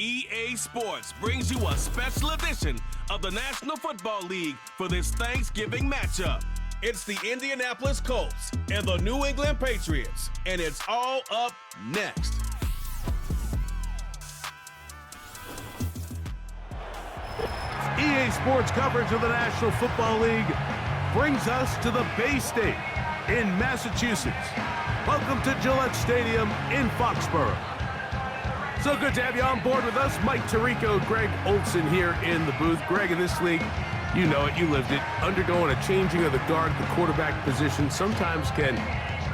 EA Sports brings you a special edition of the National Football League for this Thanksgiving matchup. It's the Indianapolis Colts and the New England Patriots, and it's all up next. EA Sports coverage of the National Football League brings us to the Bay State in Massachusetts. Welcome to Gillette Stadium in Foxborough. So good to have you on board with us. Mike Tirico, Greg Olson here in the booth. Greg, in this league, you know it, you lived it. Undergoing a changing of the guard, the quarterback position sometimes can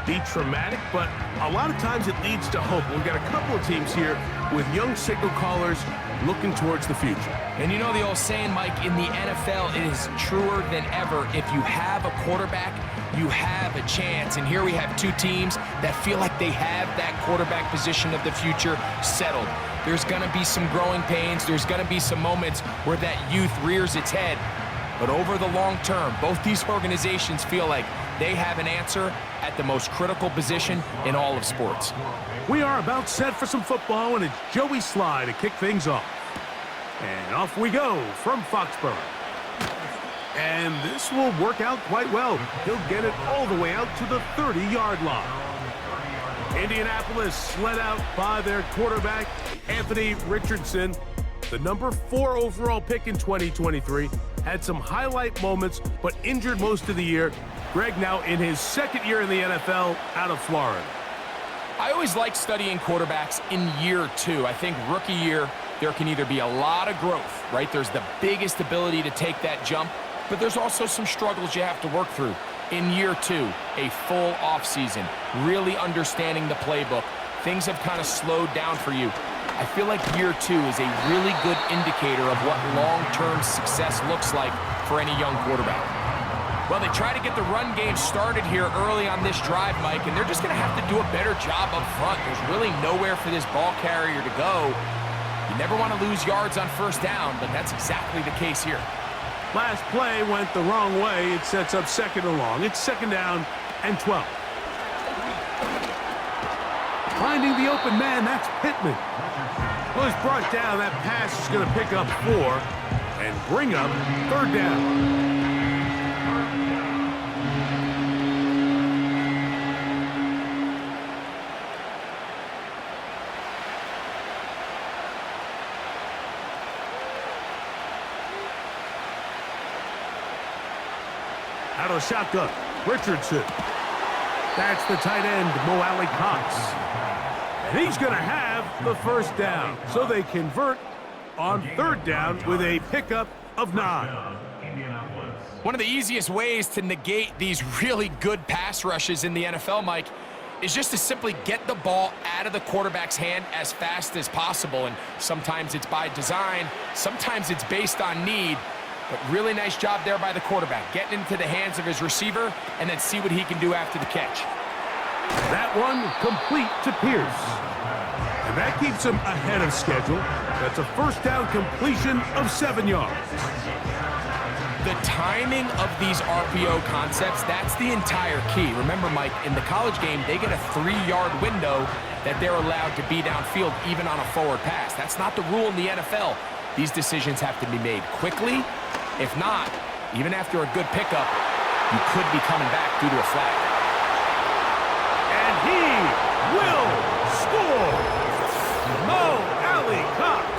be traumatic, but a lot of times it leads to hope. We've got a couple of teams here with young signal callers looking towards the future. And you know the old saying, Mike, in the NFL, it is truer than ever. If you have a quarterback, you have a chance. And here we have two teams that feel like they have that quarterback position of the future settled. There's going to be some growing pains. There's going to be some moments where that youth rears its head. But over the long term, both these organizations feel like they have an answer at the most critical position in all of sports. We are about set for some football, and it's Joey Sly to kick things off. And off we go from Foxborough. And this will work out quite well. He'll get it all the way out to the 30-yard line. Indianapolis led out by their quarterback, Anthony Richardson. The number 4 overall pick in 2023. Had some highlight moments, but injured most of the year. Greg now in his second year in the NFL out of Florida. I always like studying quarterbacks in year 2. I think rookie year, there can either be a lot of growth, right? There's the biggest ability to take that jump, but there's also some struggles you have to work through. In year 2, a full offseason, really understanding the playbook. Things have kind of slowed down for you. I feel like year 2 is a really good indicator of what long-term success looks like for any young quarterback. Well, they try to get the run game started here early on this drive, Mike, and they're just going to have to do a better job up front. There's really nowhere for this ball carrier to go. You never want to lose yards on first down, but that's exactly the case here. Last play went the wrong way. It sets up second and long. It's second down and 12. Finding the open man, that's Pittman. Well, it's brought down. That pass is going to pick up 4 and bring up third down. Out of shotgun, Richardson. That's the tight end, Mo Alley-Cox. And he's going to have the first down. So they convert on third down with a pickup of 9. One of the easiest ways to negate these really good pass rushes in the NFL, Mike, is just to simply get the ball out of the quarterback's hand as fast as possible. And sometimes it's by design, sometimes it's based on need. But really nice job there by the quarterback, getting into the hands of his receiver and then see what he can do after the catch. That one complete to Pierce. And that keeps him ahead of schedule. That's a first down completion of 7 yards. The timing of these RPO concepts, that's the entire key. Remember, Mike, in the college game, they get a 3-yard window that they're allowed to be downfield even on a forward pass. That's not the rule in the NFL. These decisions have to be made quickly. If not, even after a good pickup, you could be coming back due to a flag. And he will score! Mo Alley-Cox.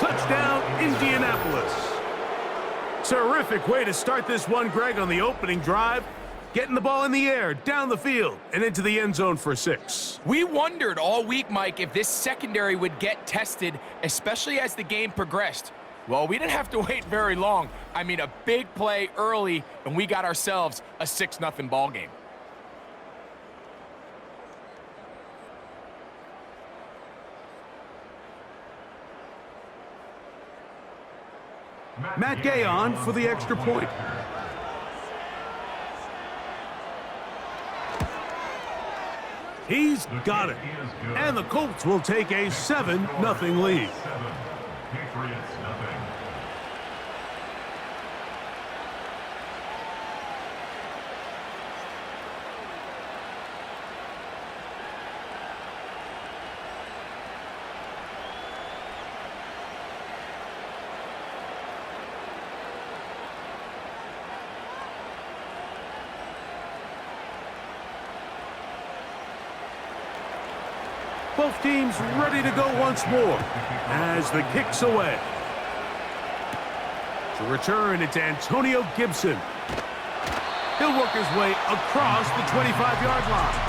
Touchdown, Indianapolis. Terrific way to start this one, Greg, on the opening drive. Getting the ball in the air, down the field, and into the end zone for 6. We wondered all week, Mike, if this secondary would get tested, especially as the game progressed. Well, we didn't have to wait very long. I mean, a big play early, and we got ourselves a 6-0 ball game. Matt Gay on for the extra point. He's got it. And the Colts will take a 7-0 lead. Both teams ready to go once more as the kick's away. To return, it's Antonio Gibson. He'll work his way across the 25-yard line.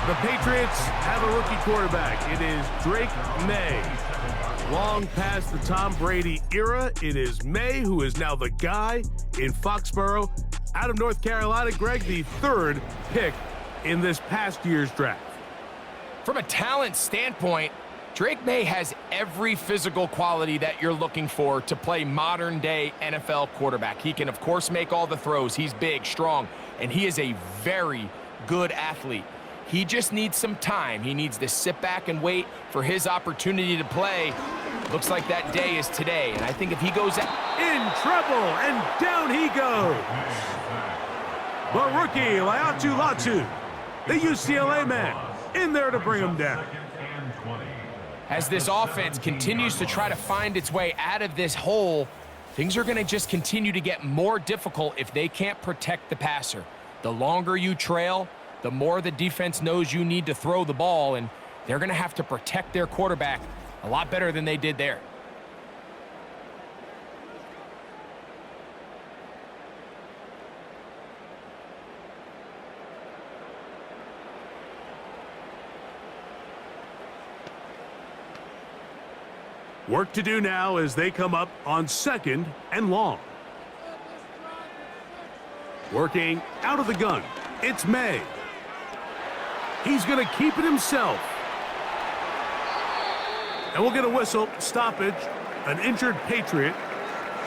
The Patriots have a rookie quarterback. It is Drake May. Long past the Tom Brady era, it is May who is now the guy in Foxborough. Out of North Carolina, Greg, the third pick in this past year's draft. From a talent standpoint, Drake May has every physical quality that you're looking for to play modern-day NFL quarterback. He can, of course, make all the throws. He's big, strong, and he is a very good athlete. He just needs some time. He needs to sit back and wait for his opportunity to play. Looks like that day is today, and I think if he goes in trouble, and down he goes. The rookie, Latu, the UCLA man, in there to bring him down. As this offense continues to try to find its way out of this hole, things are going to just continue to get more difficult if they can't protect the passer. The longer you trail, the more the defense knows you need to throw the ball, and they're going to have to protect their quarterback a lot better than they did there. Work to do now as they come up on 2nd and long. Working out of the gun, it's May. He's going to keep it himself. And we'll get a whistle, stoppage, an injured Patriot.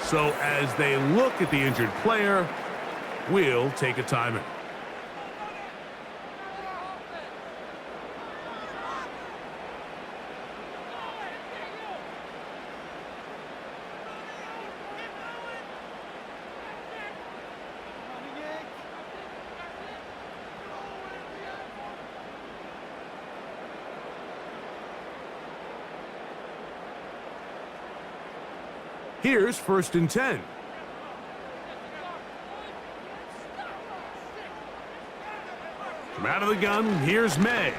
So as they look at the injured player, we'll take a timeout. Here's 1st and 10. From out of the gun, here's May.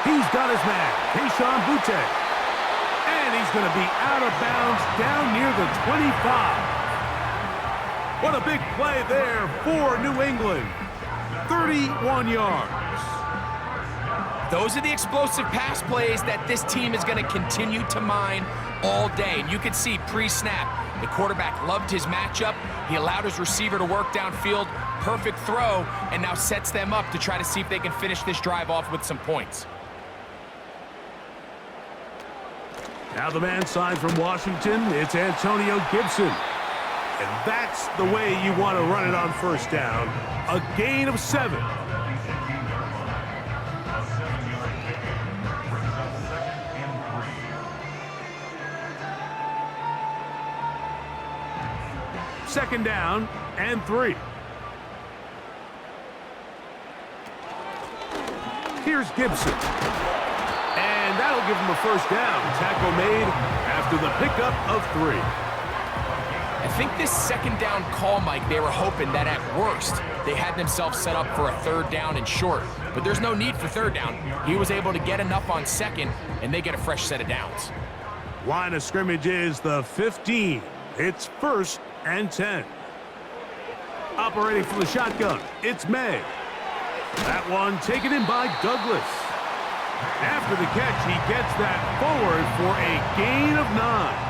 He's got his man, Keyshawn Butte. And he's going to be out of bounds down near the 25. What a big play there for New England. 31 yards. Those are the explosive pass plays that this team is going to continue to mine all day. And you can see pre-snap, the quarterback loved his matchup. He allowed his receiver to work downfield, perfect throw, and now sets them up to try to see if they can finish this drive off with some points. Now the man signed from Washington, it's Antonio Gibson. And that's the way you want to run it on 1st down. A gain of 7. Second down and 3. Here's Gibson. And that'll give him a 1st down. Tackle made after the pickup of 3. I think this 2nd down call, Mike, they were hoping that at worst they had themselves set up for a 3rd down and short. But there's no need for 3rd down. He was able to get enough on 2nd, and they get a fresh set of downs. Line of scrimmage is the 15. It's 1st and 10. Operating from the shotgun, it's May. That one taken in by Douglas. After the catch, he gets that forward for a gain of 9.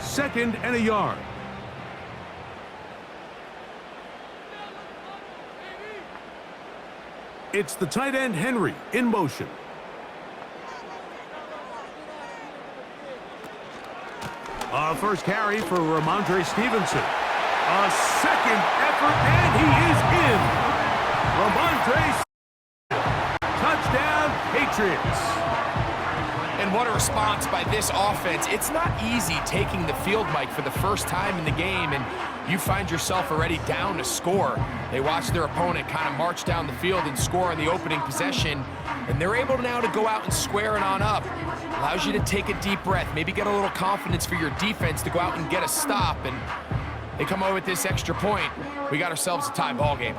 Second and a yard. It's the tight end, Henry, in motion. First carry for Ramondre Stevenson. A 2nd effort, and he is in. Ramondre, touchdown, Patriots. And And what a response by this offense. It's not easy taking the field, Mike, for the first time in the game, and you find yourself already down to score. They watch their opponent kind of march down the field and score on the opening possession, and they're able now to go out and square it on up. Allows you to take a deep breath, maybe get a little confidence for your defense to go out and get a stop, and they come away with this extra point. We got ourselves a tie ball game.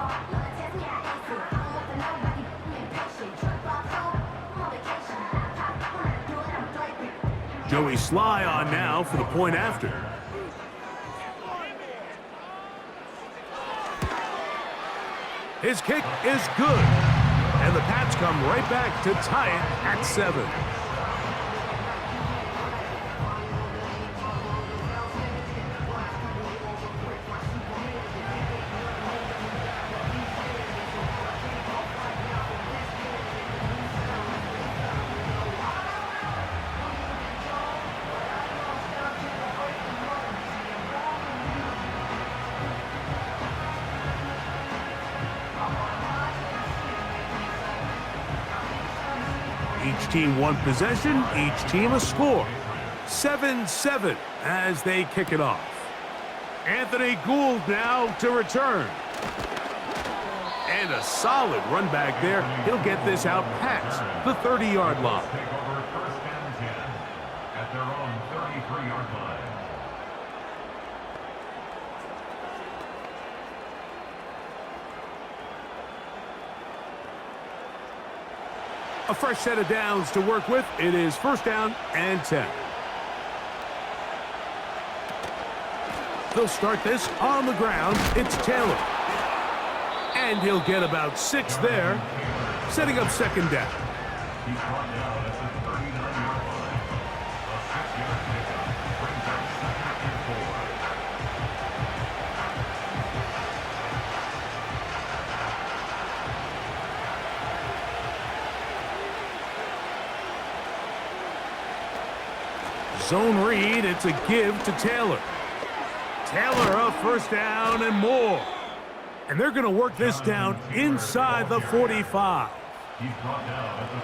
Joey Sly on now for the point after. His kick is good. And the Pats come right back to tie it at 7. Each team one possession, each team a score. 7-7 as they kick it off. Anthony Gould now to return. And a solid run back there. He'll get this out past the 30-yard line. At their own 33-yard line. A fresh set of downs to work with. It is first down and 10. They'll start this on the ground. It's Taylor. And he'll get about 6 there, setting up second down. He's brought down at the 39-yard line. A 6-yard pickup brings up second and 4. Zone read, it's a give to Taylor. Taylor a first down and more. And they're going to work this down inside the 45.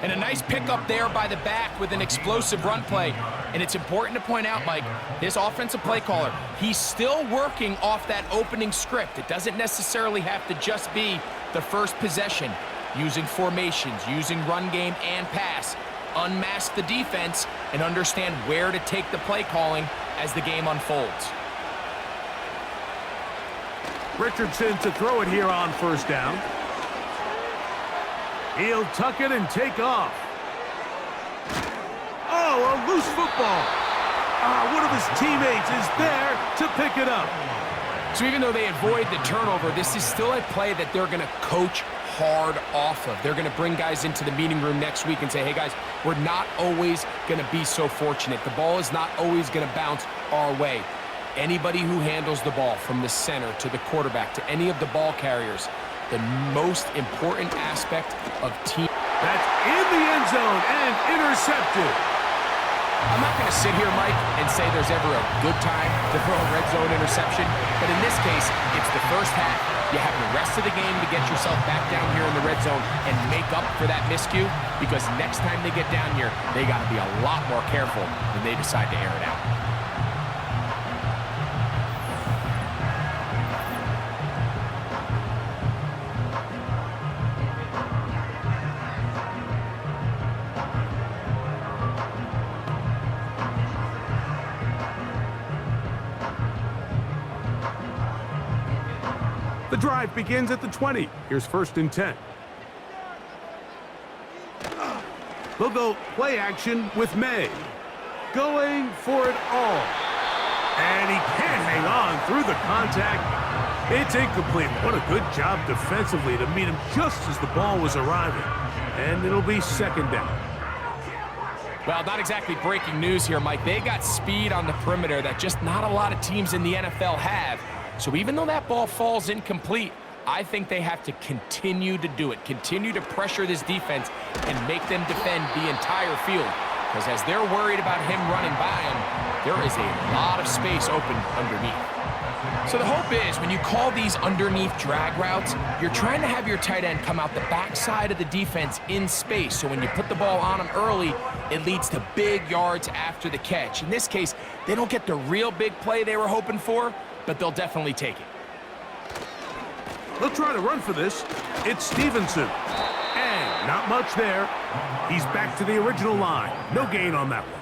And a nice pickup there by the back with an explosive run play. And it's important to point out, Mike, this offensive play caller, he's still working off that opening script. It doesn't necessarily have to just be the first possession. Using formations, using run game and pass. Unmask the defense and understand where to take the play calling as the game unfolds. Richardson to throw it here on first down. He'll tuck it and take off. Oh, a loose football. One of his teammates is there to pick it up. So even though they avoid the turnover, this is still a play that they're going to coach hard off of. They're going to bring guys into the meeting room next week and say, hey guys, we're not always going to be so fortunate. The ball is not always going to bounce our way. Anybody who handles the ball from the center to the quarterback to any of the ball carriers, the most important aspect of team. That's in the end zone and intercepted. I'm not going to sit here, Mike, and say there's ever a good time to throw a red zone interception, but in this case, it's the first half. You have the rest of the game to get yourself back down here in the red zone and make up for that miscue, because next time they get down here, they got to be a lot more careful when they decide to air it out. The drive begins at the 20. Here's first and 10. They'll go play action with May. Going for it all. And he can't hang on through the contact. It's incomplete. What a good job defensively to meet him just as the ball was arriving. And it'll be second down. Well, not exactly breaking news here, Mike. They got speed on the perimeter that just not a lot of teams in the NFL have. So even though that ball falls incomplete, I think they have to continue to do it. Continue to pressure this defense and make them defend the entire field. Because as they're worried about him running by them, there is a lot of space open underneath. So the hope is when you call these underneath drag routes, you're trying to have your tight end come out the backside of the defense in space. So when you put the ball on him early, it leads to big yards after the catch. In this case, they don't get the real big play they were hoping for, but they'll definitely take it. They'll try to run for this. It's Stevenson. And not much there. He's back to the original line. No gain on that one.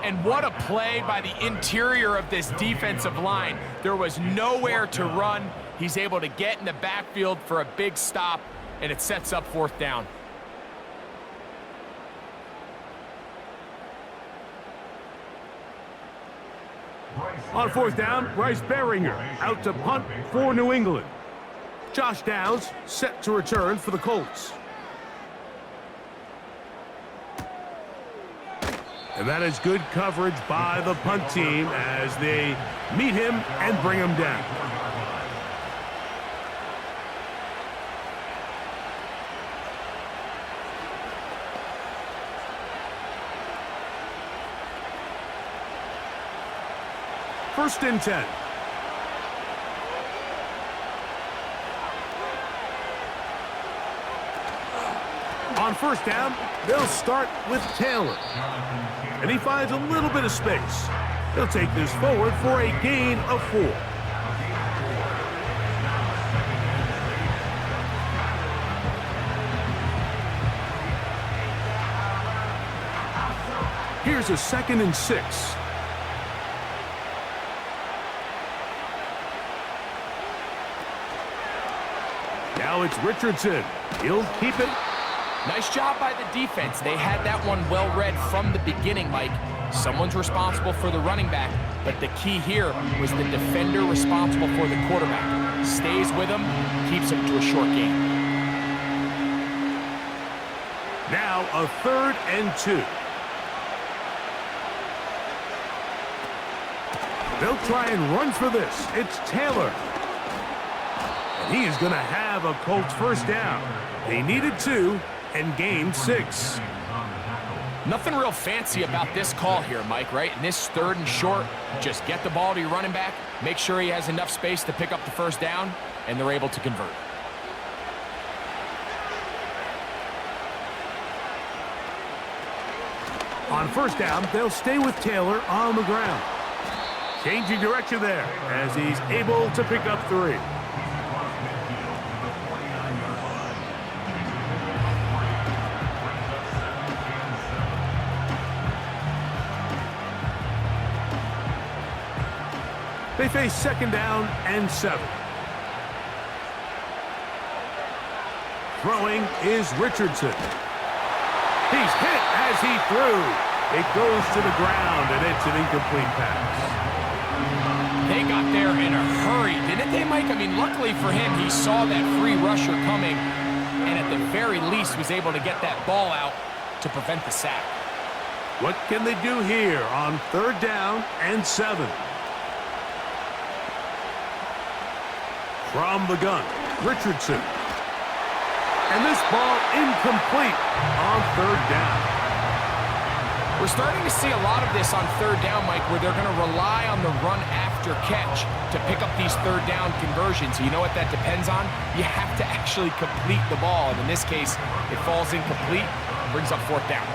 And what a play by the interior of this defensive line. There was nowhere to run. He's able to get in the backfield for a big stop, and it sets up 4th down. On 4th down, Bryce Beringer out to punt for New England. Josh Downs set to return for the Colts. And that is good coverage by the punt team as they meet him and bring him down. First and 10. On 1st down, they'll start with Taylor. And he finds a little bit of space. He'll take this forward for a gain of 4. Here's a 2nd and 6. Now it's Richardson. He'll keep it. Nice job by the defense. They had that one well read from the beginning, Mike. Someone's responsible for the running back, but the key here was the defender responsible for the quarterback. Stays with him, keeps him to a short gain. Now a 3rd and 2. They'll try and run for this. It's Taylor. And he is going to have a Colts 1st down. They needed 2 and gained 6. Nothing real fancy about this call here, Mike, right? In this 3rd and short, just get the ball to your running back, make sure he has enough space to pick up the 1st down, and they're able to convert. On 1st down, they'll stay with Taylor on the ground. Changing direction there as he's able to pick up 3. They face 2nd down and 7. Throwing is Richardson. He's hit as he threw. It goes to the ground, and it's an incomplete pass. They got there in a hurry, didn't they, Mike? I mean, luckily for him, he saw that free rusher coming, and at the very least was able to get that ball out to prevent the sack. What can they do here on 3rd down and 7? From the gun, Richardson. And this ball incomplete on 3rd down. We're starting to see a lot of this on 3rd down, Mike, where they're going to rely on the run after catch to pick up these 3rd down conversions. You know what that depends on? You have to actually complete the ball. And in this case, it falls incomplete, brings up 4th down.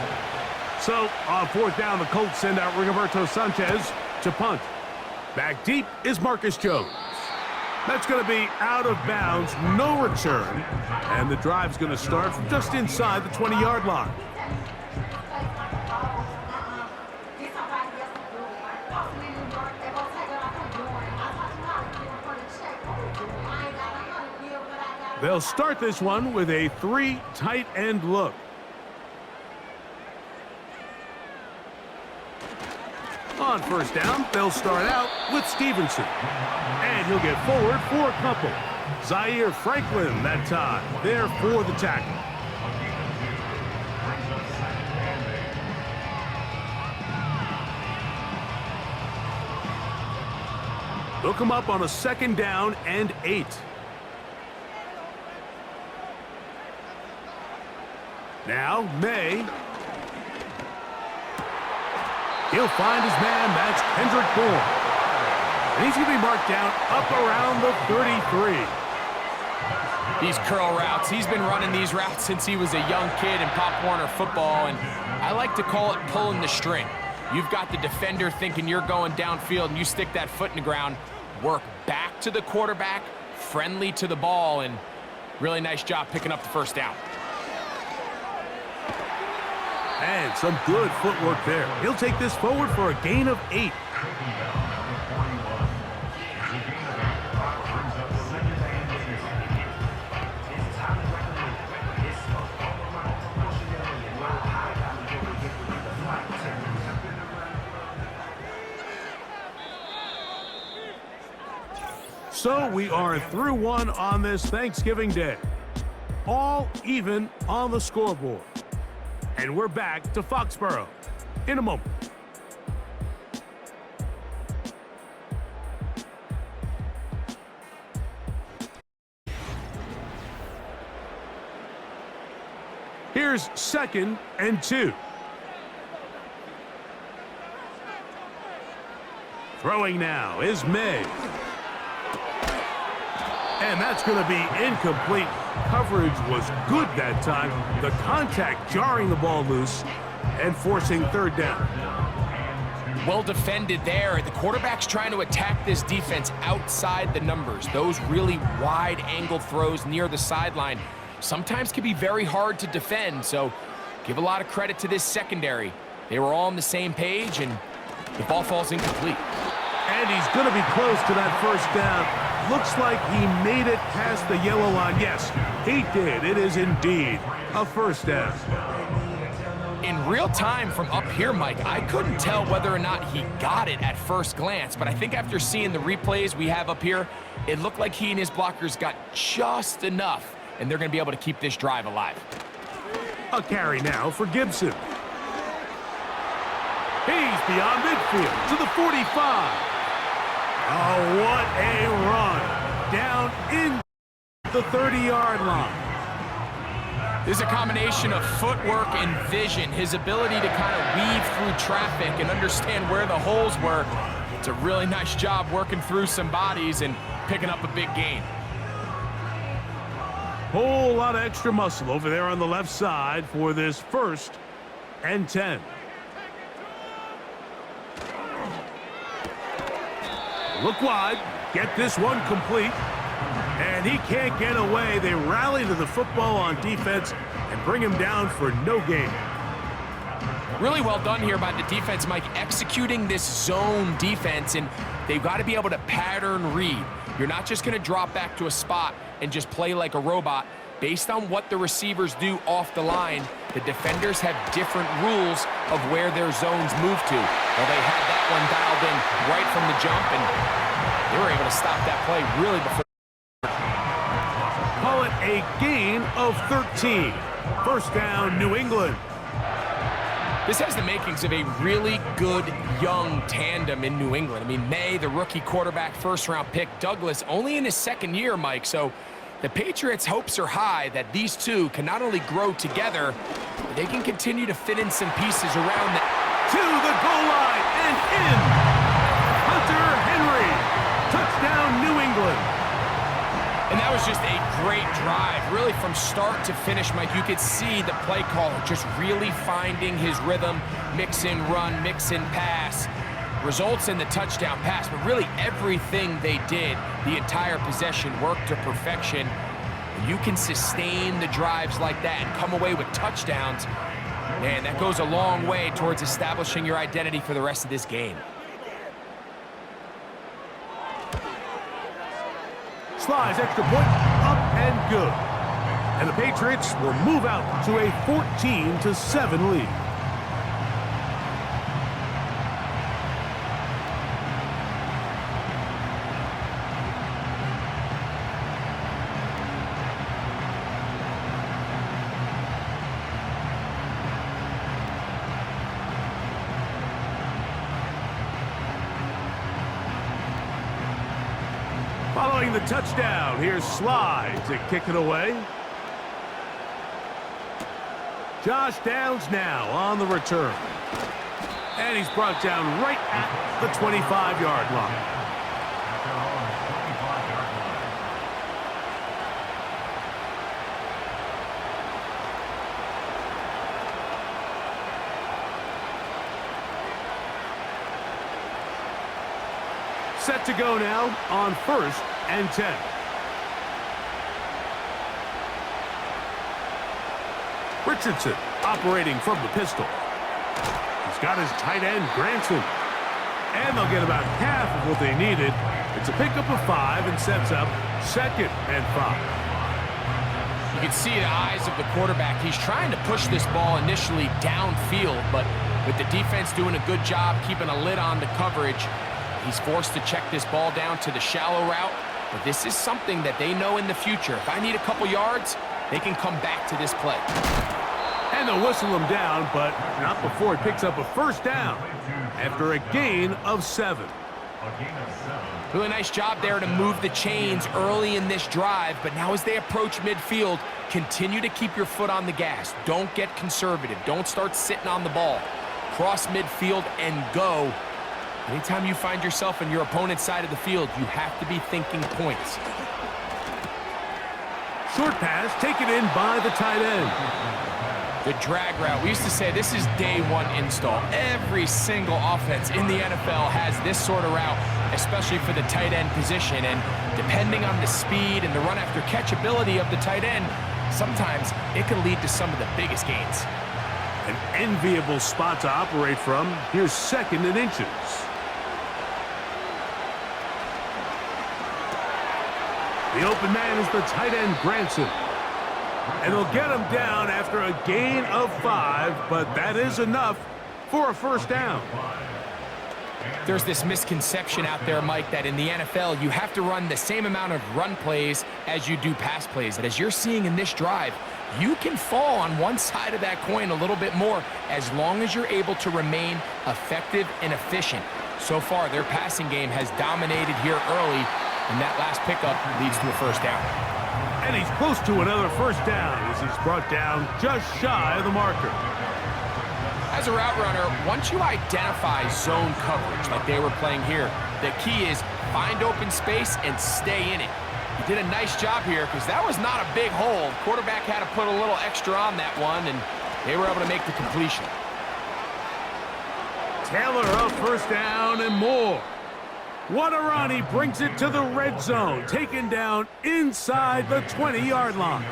So on 4th down, the Colts send out Rigoberto Sanchez to punt. Back deep is Marcus Jones. That's going to be out of bounds, no return, and the drive's going to start from just inside the 20-yard line. They'll start this one with a 3 tight end look. On 1st down, they'll start out with Stevenson. And he'll get forward for a couple. Zaire Franklin that time, there for the tackle. Look him up on a 2nd down and 8. Now, May. He'll find his man. That's Kendrick Bourne. And he's going to be marked down up around the 33. These curl routes, he's been running these routes since he was a young kid in Pop Warner football, and I like to call it pulling the string. You've got the defender thinking you're going downfield, and you stick that foot in the ground, work back to the quarterback, friendly to the ball, and really nice job picking up the first down. And some good footwork there. He'll take this forward for a gain of 8. So we are through one on this Thanksgiving Day. All even on the scoreboard. And we're back to Foxborough in a moment. Here's 2nd and 2. Throwing now is May. And that's going to be incomplete. Coverage was good that time. The contact jarring the ball loose and forcing 3rd down. Well defended there. The quarterback's trying to attack this defense outside the numbers. Those really wide angle throws near the sideline sometimes can be very hard to defend, so give a lot of credit to this secondary. They were all on the same page, and the ball falls incomplete. And he's going to be close to that 1st down. Looks like he made it past the yellow line. Yes, he did. It is indeed a 1st down. In real time from up here, Mike, I couldn't tell whether or not he got it at first glance, but I think after seeing the replays we have up here, it looked like he and his blockers got just enough, and they're going to be able to keep this drive alive. A carry now for Gibson. He's beyond midfield to the 45. Oh, what a run. Down in the 30-yard line. This is a combination of footwork and vision, his ability to kind of weave through traffic and understand where the holes were. It's a really nice job working through some bodies and picking up a big gain. Whole lot of extra muscle over there on the left side for this 1st and 10. Look wide, get this one complete, and he can't get away. They rally to the football on defense and bring him down for no gain. Really well done here by the defense, Mike, executing this zone defense, and they've got to be able to pattern read. You're not just going to drop back to a spot and just play like a robot. Based on what the receivers do off the line, the defenders have different rules of where their zones move to. Well, they had that one dialed in right from the jump, and they were able to stop that play really before. Call it a gain of 13. 1st down, New England. This has the makings of a really good young tandem in New England. I mean, May, the rookie quarterback, 1st-round pick, Douglas, only in his 2nd year, Mike, so the Patriots' hopes are high that these two can not only grow together, but they can continue to fit in some pieces around the... To the goal line and in. Hunter Henry. Touchdown, New England. And that was just a great drive, really from start to finish, Mike. You could see the play caller just really finding his rhythm, mix in run, mix in pass. Results in the touchdown pass, but really everything they did, the entire possession worked to perfection. You can sustain the drives like that and come away with touchdowns. Man, that goes a long way towards establishing your identity for the rest of this game. Slides extra point, up and good. And the Patriots will move out to a 14-7 lead. Following the touchdown, here's Slide to kick it away. Josh Downs now on the return. And he's brought down right at the 25-yard line. Set to go now on 1st and 10. Richardson operating from the pistol. He's got his tight end, Granson. And they'll get about half of what they needed. It's a pickup of 5 and sets up 2nd and 5. You can see the eyes of the quarterback. He's trying to push this ball initially downfield, but with the defense doing a good job keeping a lid on the coverage, he's forced to check this ball down to the shallow route. But this is something that they know in the future. If I need a couple yards, they can come back to this play. And they'll whistle him down, but not before he picks up a 1st down after a gain of 7. Really nice job there to move the chains early in this drive, but now as they approach midfield, continue to keep your foot on the gas. Don't get conservative. Don't start sitting on the ball. Cross midfield and go. Anytime you find yourself on your opponent's side of the field, you have to be thinking points. Short pass taken in by the tight end. The drag route. We used to say this is day one install. Every single offense in the NFL has this sort of route, especially for the tight end position. And depending on the speed and the run after catch ability of the tight end, sometimes it can lead to some of the biggest gains. An enviable spot to operate from. Here's 2nd and inches. The open man is the tight end, Granson. And they'll get him down after a gain of 5, but that is enough for a 1st down. There's this misconception out there, Mike, that in the NFL, you have to run the same amount of run plays as you do pass plays. And as you're seeing in this drive, you can fall on one side of that coin a little bit more as long as you're able to remain effective and efficient. So far, their passing game has dominated here early, and that last pickup leads to a 1st down. And he's close to another 1st down as he's brought down just shy of the marker. As a route runner, once you identify zone coverage like they were playing here, the key is find open space and stay in it. He did a nice job here because that was not a big hole. Quarterback had to put a little extra on that one, and they were able to make the completion. Taylor a 1st down and more. What a run. He brings it to the red zone, taken down inside the 20-yard line.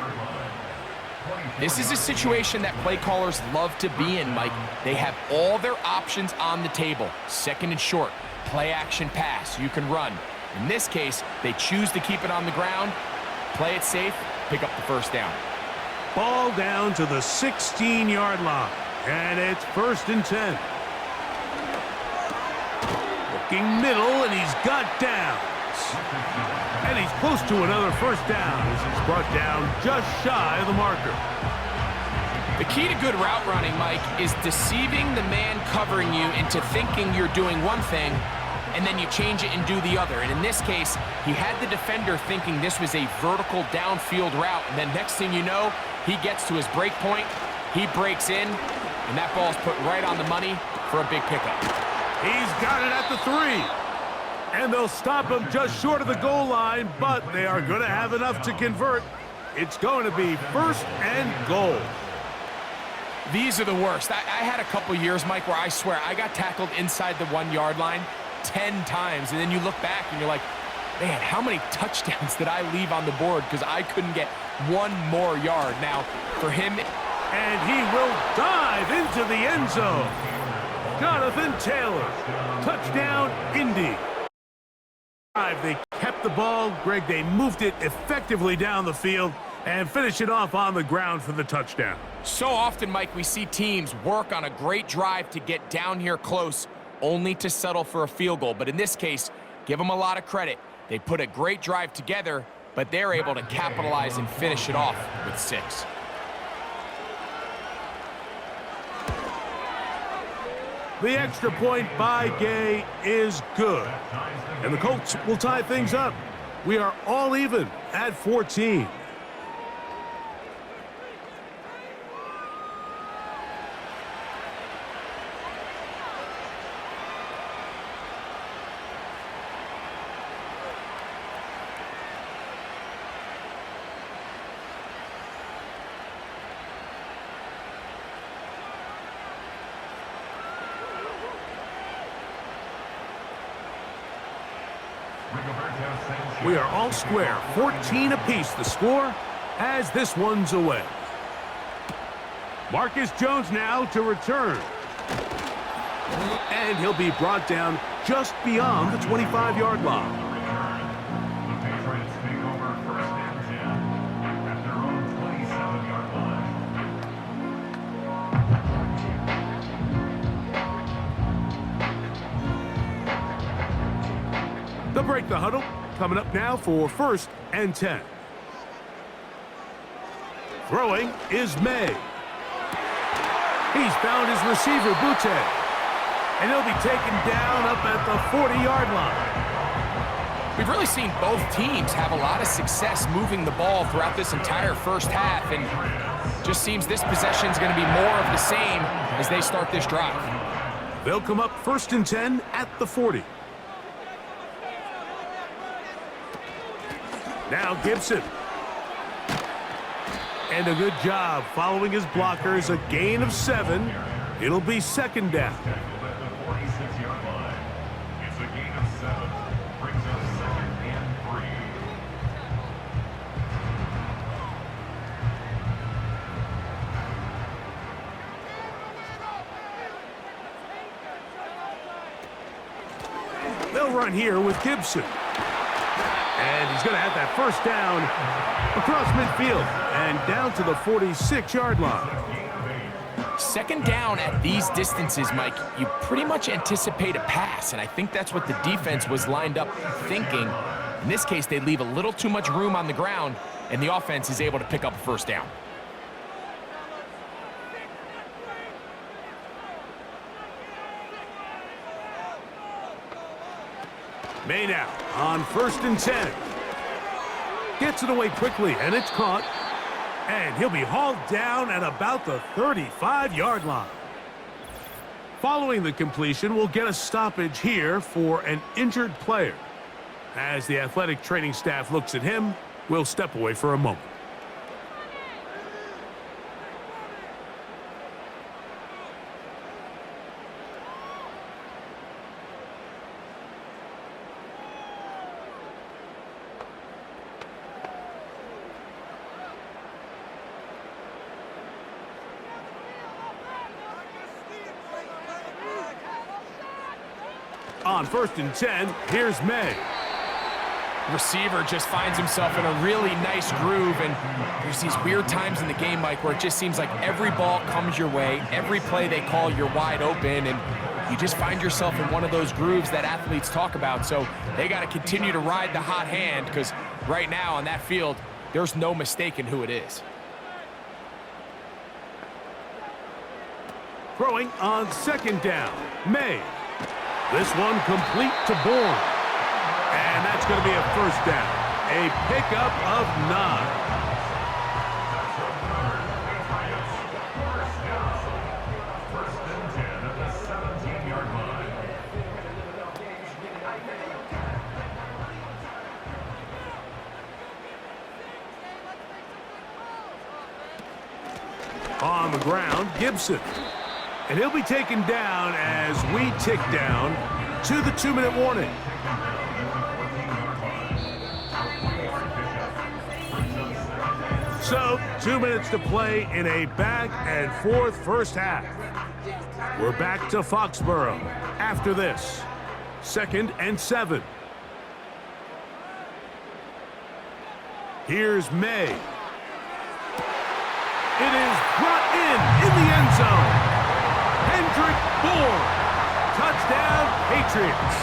This is a situation that play callers love to be in, Mike. They have all their options on the table. 2nd and short, play action pass, you can run. In this case, they choose to keep it on the ground, play it safe, pick up the 1st down. Ball down to the 16-yard line, and it's 1st and 10. Looking middle, and he's got downs. And he's close to another 1st down as he's brought down just shy of the marker. The key to good route running, Mike, is deceiving the man covering you into thinking you're doing one thing, and then you change it and do the other. And in this case, he had the defender thinking this was a vertical downfield route, and then next thing you know, he gets to his break point, he breaks in, and that ball's put right on the money for a big pickup. He's got it at the 3. And they'll stop him just short of the goal line, but they are going to have enough to convert. It's going to be 1st and goal. These are the worst. I had a couple years, Mike, where I swear I got tackled inside the 1-yard line 10 times, and then you look back and you're like, man, how many touchdowns did I leave on the board because I couldn't get one more yard? Now, for him... And he will dive into the end zone. Jonathan Taylor, touchdown, Indy. They kept the ball, Greg. They moved it effectively down the field and finish it off on the ground for the touchdown. So often, Mike, we see teams work on a great drive to get down here close, only to settle for a field goal. But in this case, give them a lot of credit. They put a great drive together, but they're able to capitalize and finish it off with 6. The extra point by Gay is good. And the Colts will tie things up. We are all even at 14. We are all square, 14 apiece the score as this one's away. Marcus Jones now to return. And he'll be brought down just beyond the 25-yard line. The Patriots take over first and 10 at their own 27-yard line. They'll break the huddle. Coming up now for first and 10. Throwing is May. He's found his receiver, Butte. And he'll be taken down up at the 40-yard line. We've really seen both teams have a lot of success moving the ball throughout this entire first half, and just seems this possession is going to be more of the same as they start this drive. They'll come up first and 10 at the 40. Now Gibson. And a good job following his blockers, a gain of 7. It'll be second down. At the 46-yard line. It's a gain of 7. Brings up second and 3. They'll run here with Gibson. And he's going to have that first down across midfield and down to the 46-yard line. Second down at these distances, Mike, you pretty much anticipate a pass, and I think that's what the defense was lined up thinking. In this case, they leave a little too much room on the ground, and the offense is able to pick up a first down. May now on first and 10. Gets it away quickly, and it's caught. And he'll be hauled down at about the 35-yard line. Following the completion, we'll get a stoppage here for an injured player. As the athletic training staff looks at him, we'll step away for a moment. On first and 10, here's May. Receiver just finds himself in a really nice groove, and there's these weird times in the game, Mike, where it just seems like every ball comes your way, every play they call, you're wide open, and you just find yourself in one of those grooves that athletes talk about. So they got to continue to ride the hot hand, because right now on that field, there's no mistaking who it is. Throwing on second down, May. This one complete to Bourne. And that's going to be a first down. A pickup of 9. First and 10 at the 17-yard line. On the ground, Gibson. And he'll be taken down as we tick down to the 2-minute warning. So, 2 minutes to play in a back-and-forth first half. We're back to Foxborough after this. 2nd and 7. Here's May. It is brought in the end zone. Bourne. Touchdown, Patriots.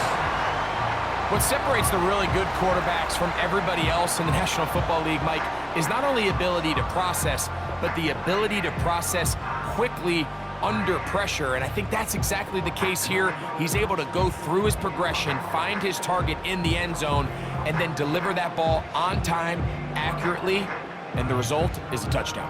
What separates the really good quarterbacks from everybody else in the National Football League, Mike, is not only ability to process, but the ability to process quickly under pressure. And I think that's exactly the case here. He's able to go through his progression, find his target in the end zone, and then deliver that ball on time, accurately, and the result is a touchdown.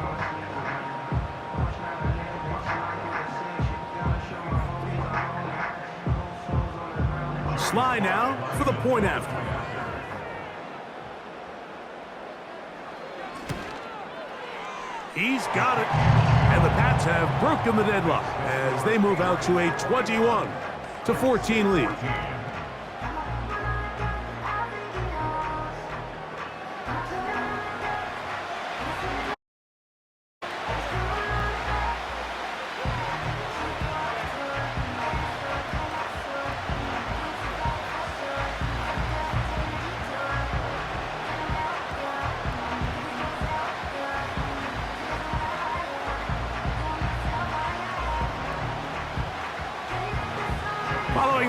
Sly now for the point after. He's got it. And the Pats have broken the deadlock as they move out to a 21-14 lead.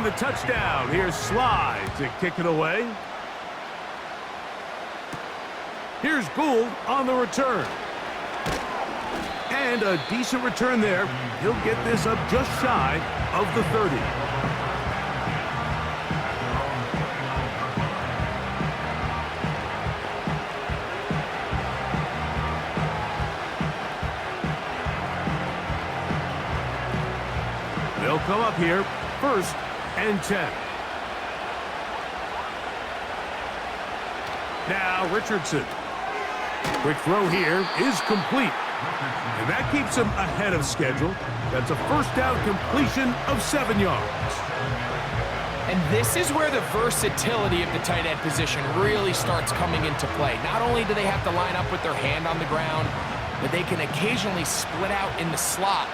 scoring the touchdown. Here's Sly to kick it away. Here's Gould on the return. And a decent return there. He'll get this up just shy of the 30. They'll come up here, 1st and 10. Now Richardson. Quick throw here is complete. And that keeps him ahead of schedule. That's a first down completion of 7 yards. And this is where the versatility of the tight end position really starts coming into play. Not only do they have to line up with their hand on the ground, but they can occasionally split out in the slot.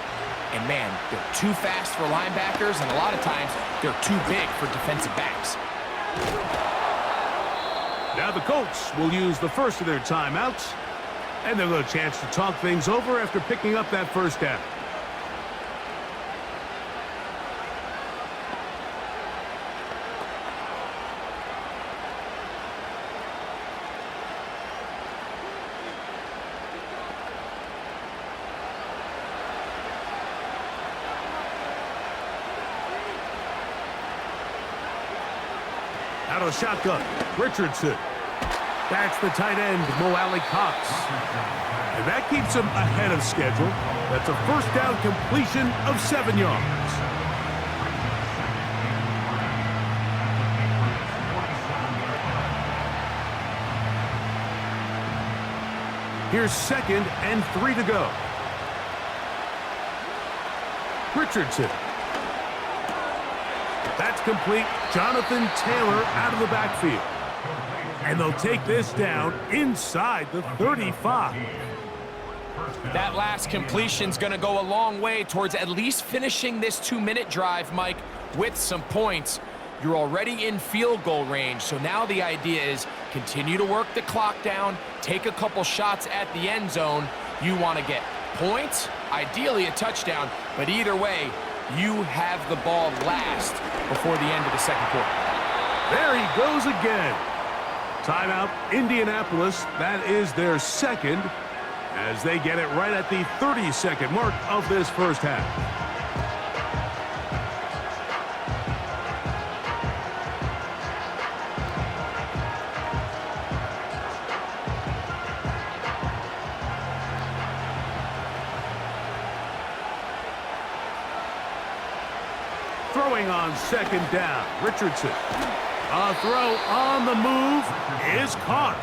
And man, they're too fast for linebackers, and a lot of times they're too big for defensive backs. Now the Colts will use the first of their timeouts, and they'll get a chance to talk things over after picking up that first down. Out of shotgun, Richardson. That's the tight end, Mo Cox. And that keeps him ahead of schedule. That's a first down completion of 7 yards. Here's 2nd and 3 to go. Richardson. That's complete. Jonathan Taylor out of the backfield. And they'll take this down inside the 35. That last completion's going to go a long way towards at least finishing this 2-minute drive, Mike, with some points. You're already in field goal range, so now the idea is continue to work the clock down, take a couple shots at the end zone. You want to get points, ideally a touchdown, but either way, you have the ball last before the end of the second quarter. There he goes again. Timeout, Indianapolis. That is their 2nd as they get it right at the 30-second mark of this first half. Throwing on 2nd down, Richardson. A throw on the move is caught.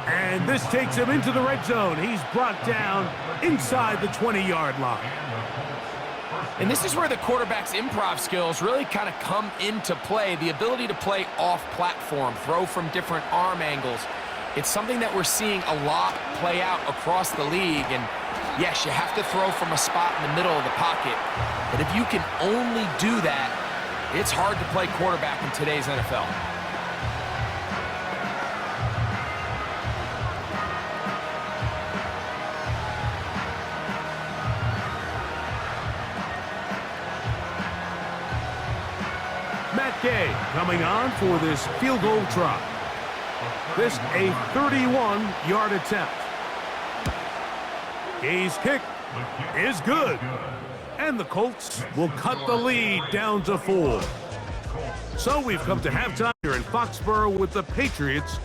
And this takes him into the red zone. He's brought down inside the 20-yard line. And this is where the quarterback's improv skills really kind of come into play. The ability to play off-platform, throw from different arm angles. It's something that we're seeing a lot play out across the league. And yes, you have to throw from a spot in the middle of the pocket. But if you can only do that, it's hard to play quarterback in today's NFL. Matt Gay coming on for this field goal try. This a 31-yard attempt. Gay's kick is good. And the Colts will cut the lead down to 4. So we've come to halftime here in Foxborough with the Patriots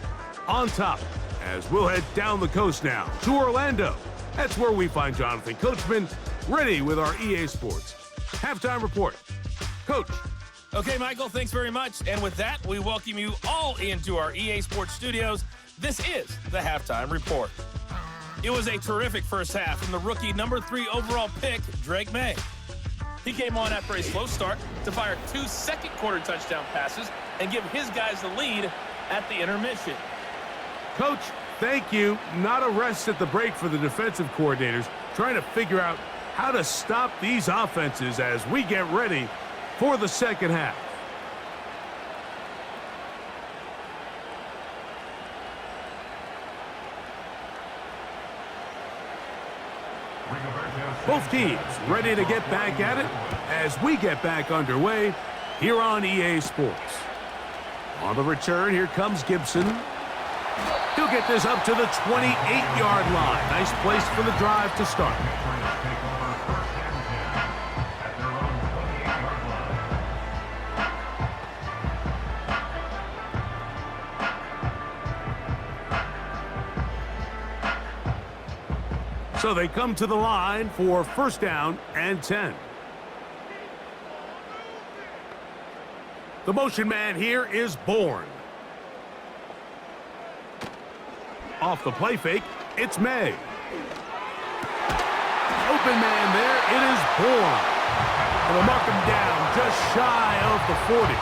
on top. As we'll head down the coast now to Orlando. That's where we find Jonathan Coachman ready with our EA Sports halftime report. Coach. Okay, Michael, thanks very much. And with that, we welcome you all into our EA Sports studios. This is the halftime report. It was a terrific first half from the rookie number 3 overall pick, Drake May. He came on after a slow start to fire 2 second-quarter touchdown passes and give his guys the lead at the intermission. Coach, thank you. Not a rest at the break for the defensive coordinators, trying to figure out how to stop these offenses as we get ready for the second half. Both teams ready to get back at it as we get back underway here on EA Sports. On the return, here comes Gibson. He'll get this up to the 28-yard line. Nice place for the drive to start. So they come to the line for first down and 10. The motion man here is Bourne. Off the play fake, it's May. Open man there, it is Bourne. And they'll mark him down just shy of the 40.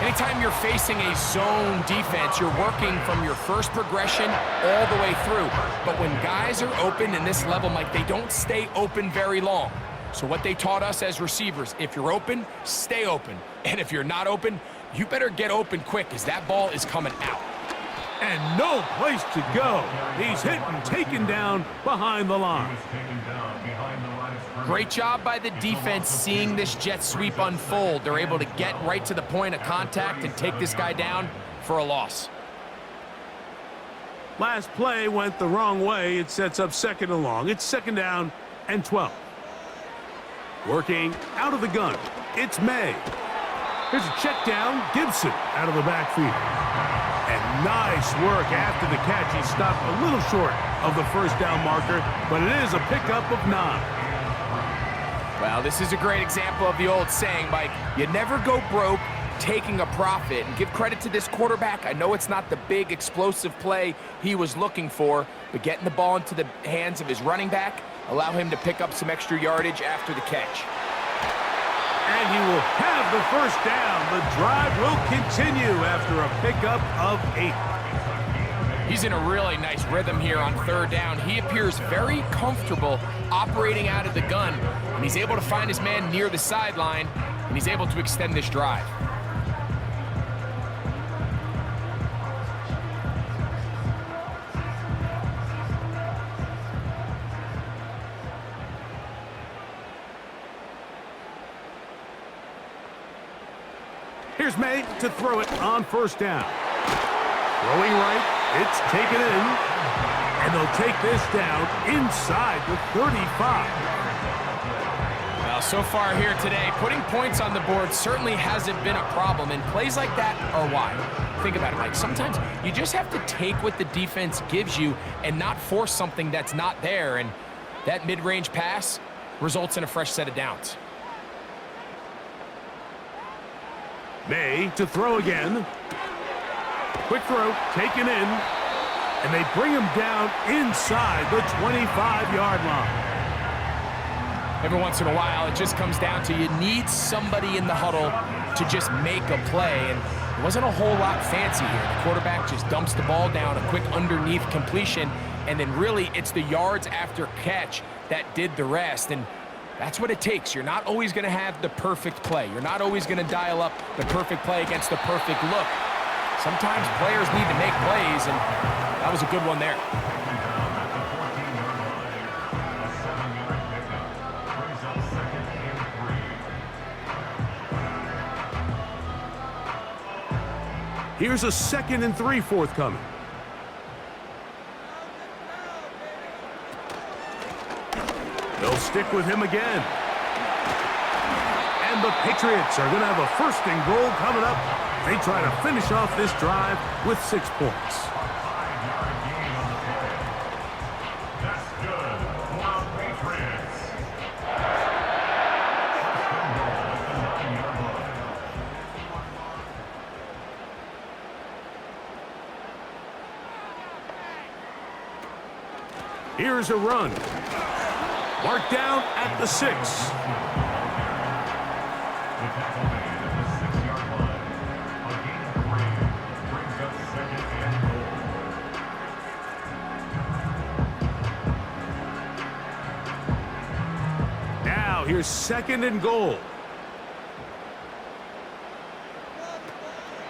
Anytime you're facing a zone defense, you're working from your first progression all the way through. But when guys are open in this level, Mike, they don't stay open very long. So what they taught us as receivers, if you're open, stay open. And if you're not open, you better get open quick because that ball is coming out. And no place to go. He's hit and taken down behind the line. Great job by the defense seeing this jet sweep unfold. They're able to get right to the point of contact and take this guy down for a loss. Last play went the wrong way. It sets up second and long. It's second down and 12. Working out of the gun, it's May. Here's a check down, Gibson out of the backfield. And nice work after the catch. He stopped a little short of the first down marker, but it is a pickup of 9. Well, this is a great example of the old saying, Mike, you never go broke taking a profit. And give credit to this quarterback. I know it's not the big explosive play he was looking for, but getting the ball into the hands of his running back, allow him to pick up some extra yardage after the catch. And he will have the first down. The drive will continue after a pickup of 8. He's in a really nice rhythm here on third down. He appears very comfortable operating out of the gun, and he's able to find his man near the sideline, and he's able to extend this drive. Here's May to throw it on first down. Throwing right, it's taken in, and they'll take this down inside the 35. Well, so far here today, putting points on the board certainly hasn't been a problem, and plays like that are why. Think about it, Mike. Sometimes you just have to take what the defense gives you and not force something that's not there, and that mid-range pass results in a fresh set of downs. May to throw again. Quick throw, taken in, and they bring him down inside the 25-yard line. Every once in a while, it just comes down to you need somebody in the huddle to just make a play, and it wasn't a whole lot fancy here. The quarterback just dumps the ball down, a quick underneath completion, and then really it's the yards after catch that did the rest, and that's what it takes. You're not always going to have the perfect play. You're not always going to dial up the perfect play against the perfect look. Sometimes players need to make plays, and that was a good one there. Here's a 2nd and 3 forthcoming. They'll stick with him again. And the Patriots are going to have a 1st and goal coming up. They try to finish off this drive with 6 points. 5-yard gain on the play. That's good for the Patriots. First and goal at the 9-yard line. Here's a run. Marked down at the 6. The tackle made at the 6-yard line. A gain of 3 brings up 2nd and goal. Now here's 2nd and goal.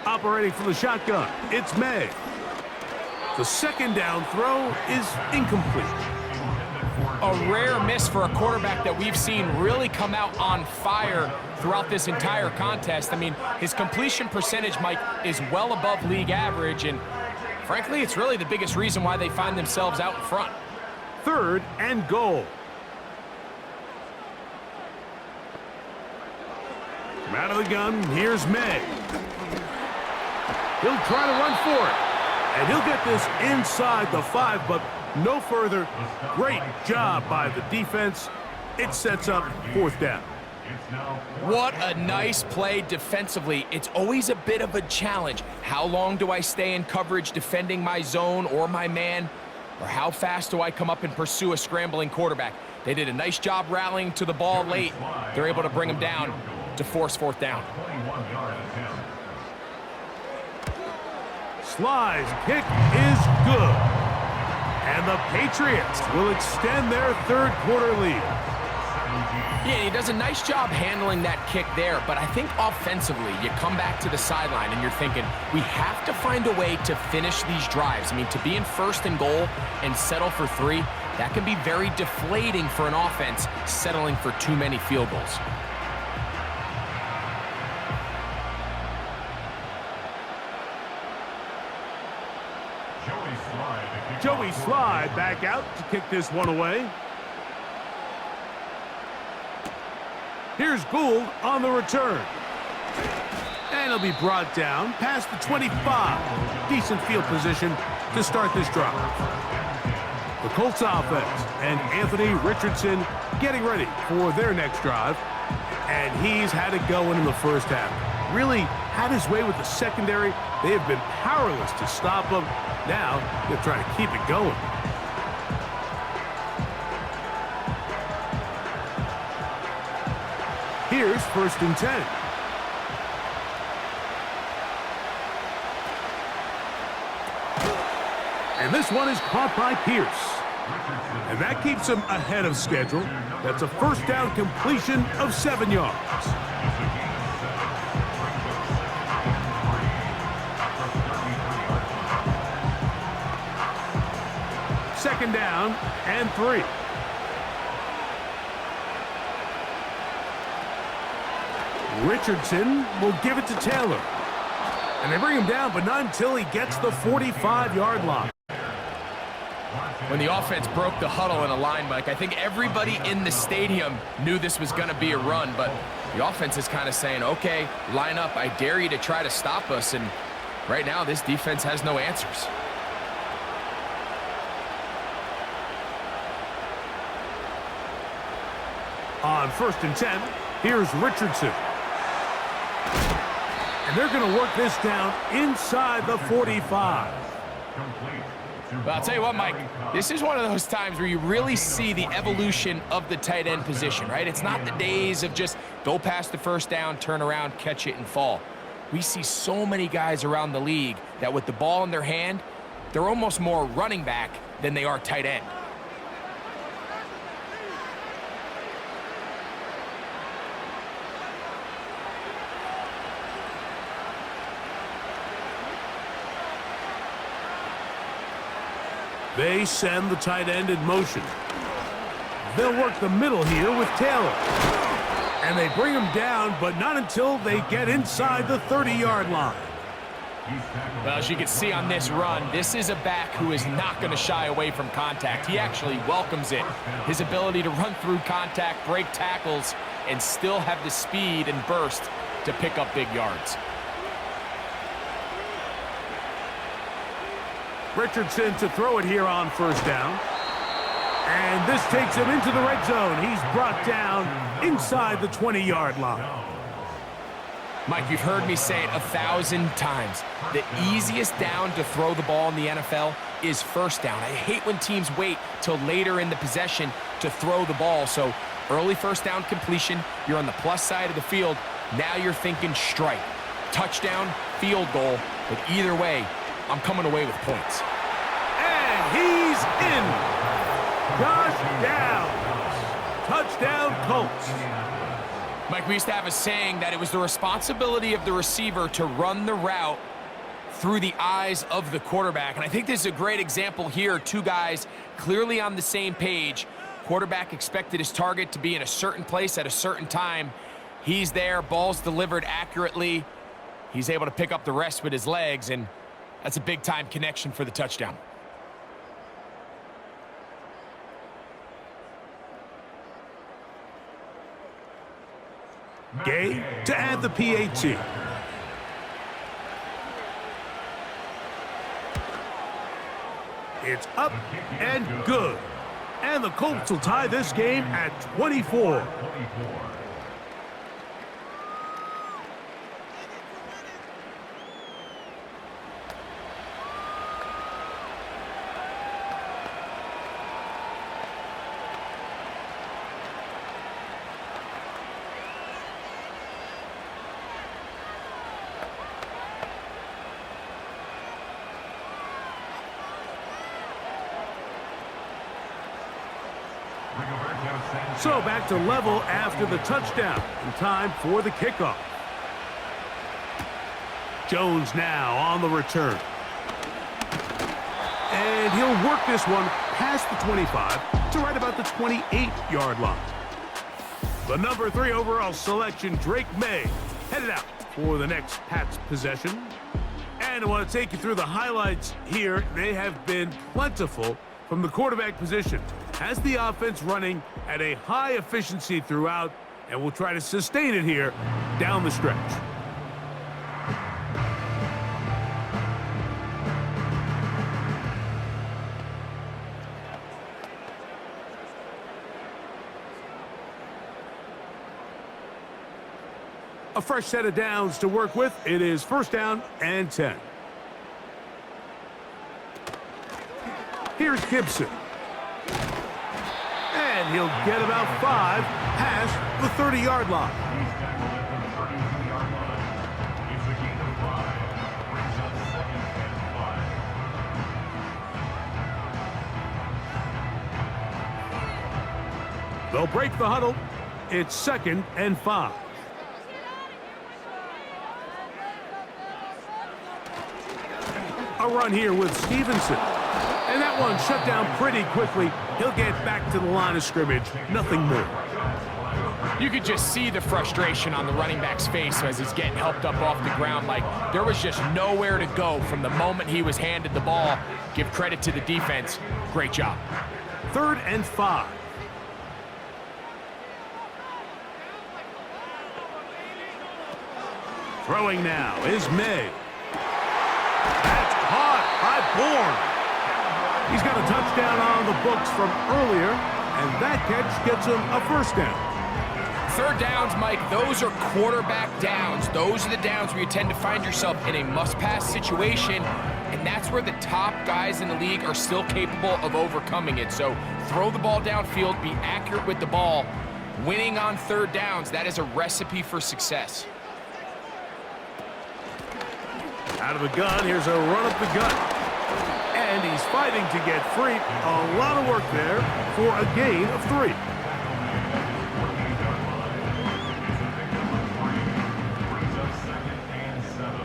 Operating from the shotgun, it's May. The 2nd down throw is incomplete. Intended for a rare miss for a quarterback that we've seen really come out on fire throughout this entire contest. I mean, his completion percentage, Mike, is well above league average, and frankly, it's really the biggest reason why they find themselves out in front. 3rd and goal. From out of the gun, here's May. He'll try to run for it. And he'll get this inside the 5, but no further. Great job by the defense. It sets up 4th down. What a nice play defensively. It's always a bit of a challenge. How long do I stay in coverage defending my zone or my man? Or how fast do I come up and pursue a scrambling quarterback? They did a nice job rallying to the ball late. They're able to bring him down to force 4th down. Sly's kick is good. And the Patriots will extend their 3rd quarter lead. Yeah, he does a nice job handling that kick there, but I think offensively, you come back to the sideline and you're thinking, we have to find a way to finish these drives. I mean, to be in 1st and goal and settle for 3, that can be very deflating for an offense settling for too many field goals. Joey Sly back out to kick this one away. Here's Gould on the return. And he'll be brought down past the 25. Decent field position to start this drive. The Colts offense and Anthony Richardson getting ready for their next drive. And he's had it going in the 1st half. Really had his way with the secondary. They have been powerless to stop him. Now they're trying to keep it going. Here's 1st and 10. And this one is caught by Pierce. And that keeps him ahead of schedule. That's a 1st down completion of 7 yards. 2nd down and 3. Richardson will give it to Taylor. And they bring him down, but not until he gets the 45-yard line. When the offense broke the huddle in a line, Mike, I think everybody in the stadium knew this was going to be a run, but the offense is kind of saying, okay, line up, I dare you to try to stop us, and right now this defense has no answers. On 1st and 10, here's Richardson. And they're going to work this down inside the 45. Well, I'll tell you what, Mike, this is one of those times where you really see the evolution of the tight end position, right? It's not the days of just go past the 1st down, turn around, catch it, and fall. We see so many guys around the league that with the ball in their hand, they're almost more running back than they are tight end. They send the tight end in motion. They'll work the middle here with Taylor. And they bring him down, but not until they get inside the 30-yard line. Well, as you can see on this run, this is a back who is not going to shy away from contact. He actually welcomes it. His ability to run through contact, break tackles, and still have the speed and burst to pick up big yards. Richardson to throw it here on 1st down. And this takes him into the red zone. He's brought down inside the 20-yard line. Mike, you've heard me say it 1,000 times. The easiest down to throw the ball in the NFL is 1st down. I hate when teams wait till later in the possession to throw the ball. So early 1st down completion, you're on the plus side of the field. Now you're thinking strike, touchdown, field goal. But either way, I'm coming away with points. And he's in. Touchdown. Touchdown, Colts. Mike, we used to have a saying that it was the responsibility of the receiver to run the route through the eyes of the quarterback. And I think this is a great example here. 2 guys clearly on the same page. quarterback expected his target to be in a certain place at a certain time. He's there, ball's delivered accurately. He's able to pick up the rest with his legs, and that's a big-time connection for the touchdown. Gay to add the PAT. It's up and good. And the Colts will tie this game at 24. So back to level after the touchdown. In time for the kickoff. Jones now on the return. And he'll work this one past the 25 to right about the 28-yard line. The number 3 overall selection, Drake May, headed out for the next Pats possession. And I want to take you through the highlights here. They have been plentiful from the quarterback position. Has the offense running at a high efficiency throughout, and we'll try to sustain it here down the stretch. A fresh set of downs to work with. It is 1st down and 10. Here's Gibson. And he'll get about 5 past the 30-yard line. He's tackled at the 32-yard line. It's a gain of 5. Brings up 2nd and 5. They'll break the huddle. It's 2nd and 5. A run here with Stevenson. And that one shut down pretty quickly. He'll get back to the line of scrimmage. Nothing more. You could just see the frustration on the running back's face as he's getting helped up off the ground. Like, there was just nowhere to go from the moment he was handed the ball. Give credit to the defense. Great job. 3rd and 5. Throwing now is May. That's caught by Bourne. He's got a touchdown on the books from earlier, and that catch gets him a 1st down. 3rd downs, Mike, those are quarterback downs. Those are the downs where you tend to find yourself in a must-pass situation, and that's where the top guys in the league are still capable of overcoming it. So throw the ball downfield, be accurate with the ball. Winning on 3rd downs, that is a recipe for success. Out of the gun, here's a run up the gut. And he's fighting to get free. A lot of work there for a gain of 3. Brings up 2nd and 7.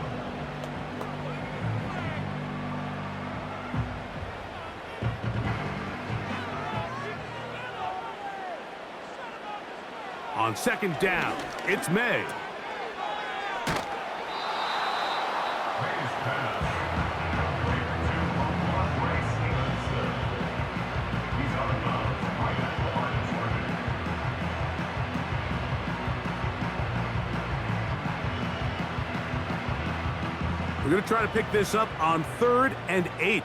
On 2nd down, it's May. We're going to try to pick this up on 3rd and 8.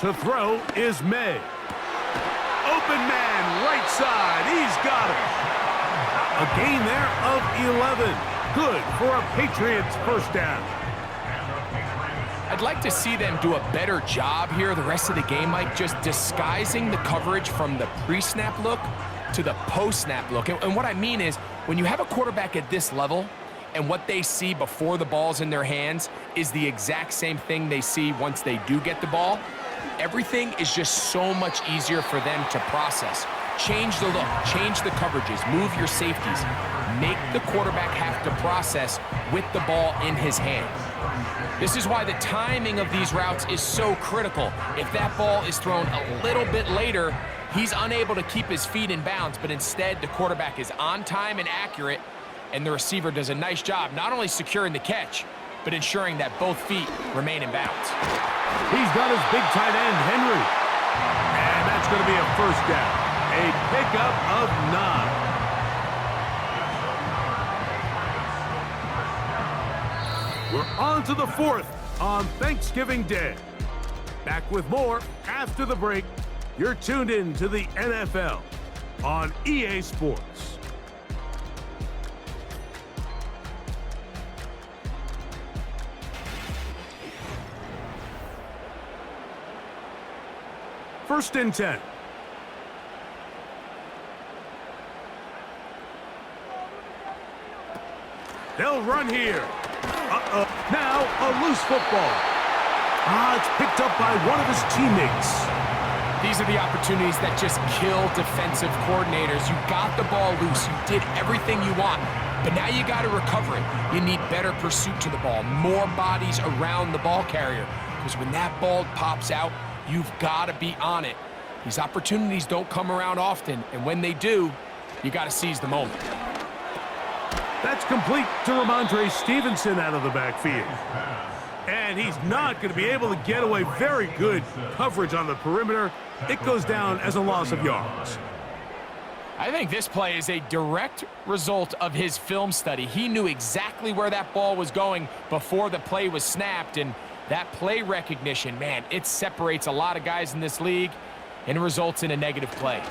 To throw is May. Open man, right side. He's got it. A gain there of 11. Good for a Patriots 1st down. I'd like to see them do a better job here the rest of the game, Mike, just disguising the coverage from the pre-snap look to the post-snap look. And what I mean is, when you have a quarterback at this level and what they see before the ball's in their hands is the exact same thing they see once they do get the ball, everything is just so much easier for them to process. Change the look, change the coverages, move your safeties. Make the quarterback have to process with the ball in his hand. This is why the timing of these routes is so critical. If that ball is thrown a little bit later, he's unable to keep his feet in bounds, but instead the quarterback is on time and accurate, and the receiver does a nice job not only securing the catch, but ensuring that both feet remain in bounds. He's got his big tight end, Henry. And that's going to be a first down. A pickup of 9. We're on to the 4th on Thanksgiving Day. Back with more after the break. You're tuned in to the NFL on EA Sports. First and 10. They'll run here. Now a loose football. It's picked up by one of his teammates. These are the opportunities that just kill defensive coordinators. You got the ball loose. You did everything you want, but now you got to recover it. You need better pursuit to the ball, more bodies around the ball carrier, because when that ball pops out, you've got to be on it. These opportunities don't come around often, and when they do, you got to seize the moment. That's complete to Ramondre Stevenson out of the backfield. And he's not going to be able to get away. Very good coverage on the perimeter. It goes down as a loss of yards. I think this play is a direct result of his film study. He knew exactly where that ball was going before the play was snapped, and that play recognition, man, it separates a lot of guys in this league and results in a negative play.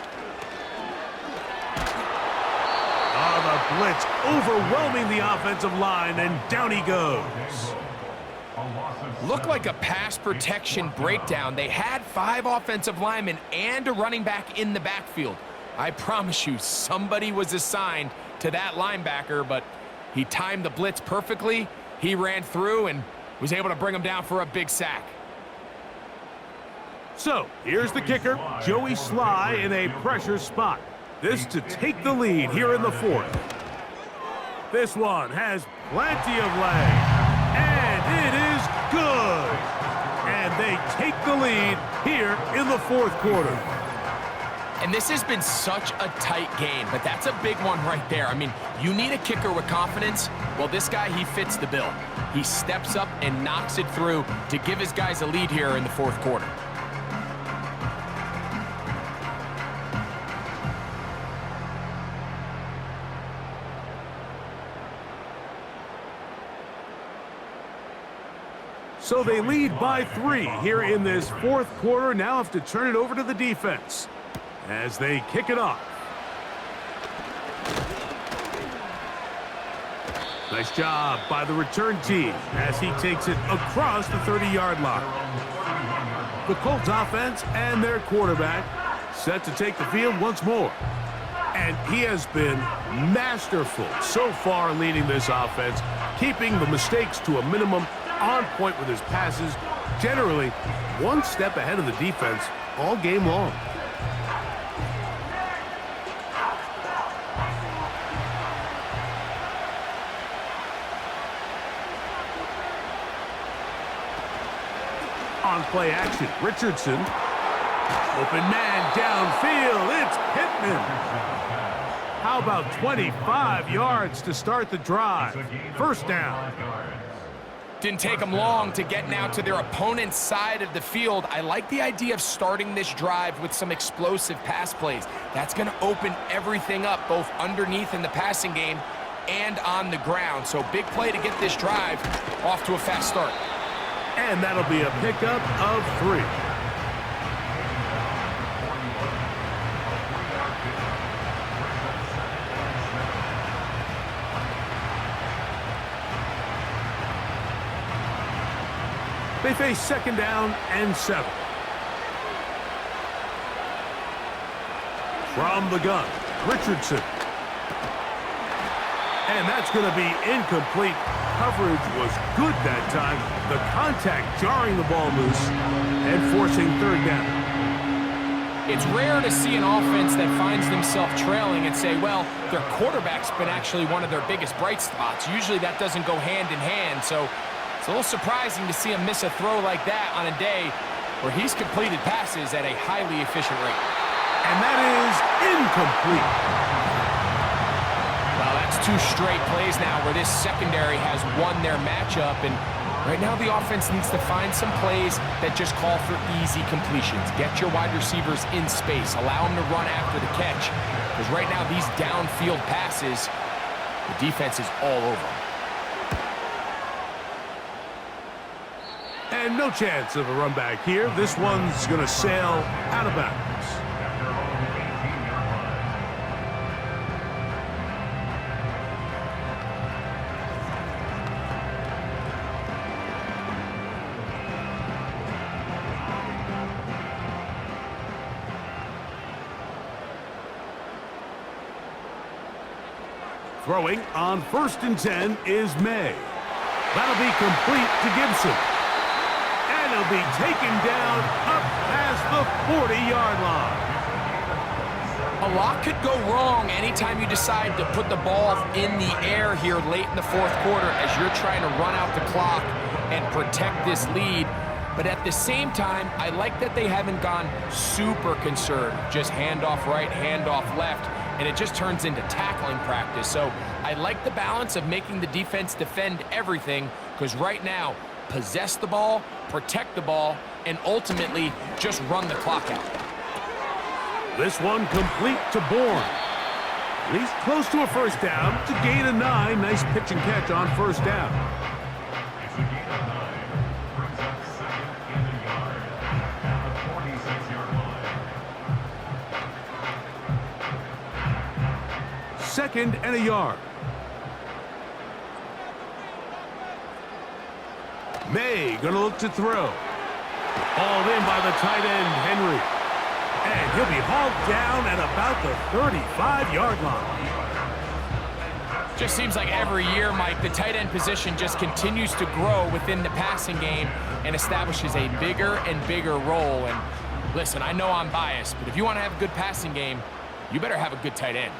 The blitz overwhelming the offensive line, and down he goes. Looked like a pass protection breakdown. They had 5 offensive linemen and a running back in the backfield. I promise you, somebody was assigned to that linebacker, but he timed the blitz perfectly. He ran through and was able to bring him down for a big sack. So, here's the kicker, Joey Sly in a pressure spot. This to take the lead here in the 4th. This one has plenty of leg, and it is good. And they take the lead here in the 4th quarter. And this has been such a tight game, but that's a big one right there. I mean, you need a kicker with confidence. Well, this guy, he fits the bill. He steps up and knocks it through to give his guys a lead here in the 4th quarter. So they lead by 3 here in this 4th quarter. Now have to turn it over to the defense as they kick it off. Nice job by the return team as he takes it across the 30-yard line. The Colts offense and their quarterback set to take the field once more. And he has been masterful so far leading this offense, keeping the mistakes to a minimum, on point with his passes, generally one step ahead of the defense all game long. On play action, Richardson. Open man downfield, it's Pittman. How about 25 yards to start the drive? First down. Didn't take them long to get now to their opponent's side of the field. I like the idea of starting this drive with some explosive pass plays. That's going to open everything up, both underneath in the passing game and on the ground. So big play to get this drive off to a fast start. And that'll be a pickup of 3. They face second down and 7. From the gun, Richardson. And that's going to be incomplete. Coverage was good that time. The contact jarring the ball loose and forcing third down. It's rare to see an offense that finds themselves trailing and say, well, their quarterback's been actually one of their biggest bright spots. Usually that doesn't go hand in hand, so it's It's a little surprising to see him miss a throw like that on a day where he's completed passes at a highly efficient rate. And that is incomplete. Well, that's 2 straight plays now where this secondary has won their matchup, and right now the offense needs to find some plays that just call for easy completions. Get your wide receivers in space. Allow them to run after the catch, because right now these downfield passes, the defense is all over them. And no chance of a run back here. This one's going to sail out of bounds. Throwing on 1st and 10 is May. That'll be complete to Gibson. And he'll be taken down up past the 40-yard line. A lot could go wrong anytime you decide to put the ball in the air here late in the 4th quarter as you're trying to run out the clock and protect this lead. But at the same time, I like that they haven't gone super conservative. Just handoff right, handoff left, and it just turns into tackling practice. So I like the balance of making the defense defend everything, because right now, possess the ball, protect the ball, and ultimately just run the clock out. This one complete to Bourne. He's close to a 1st down to gain a 9. Nice pitch and catch on 1st down. It's a gain of 9. Brings up 2nd and a yard at the 46-yard line. 2nd and a yard. May gonna look to throw. Hauled in by the tight end, Henry. And he'll be hauled down at about the 35-yard line. Just seems like every year, Mike, the tight end position just continues to grow within the passing game and establishes a bigger and bigger role. And listen, I know I'm biased, but if you want to have a good passing game, you better have a good tight end.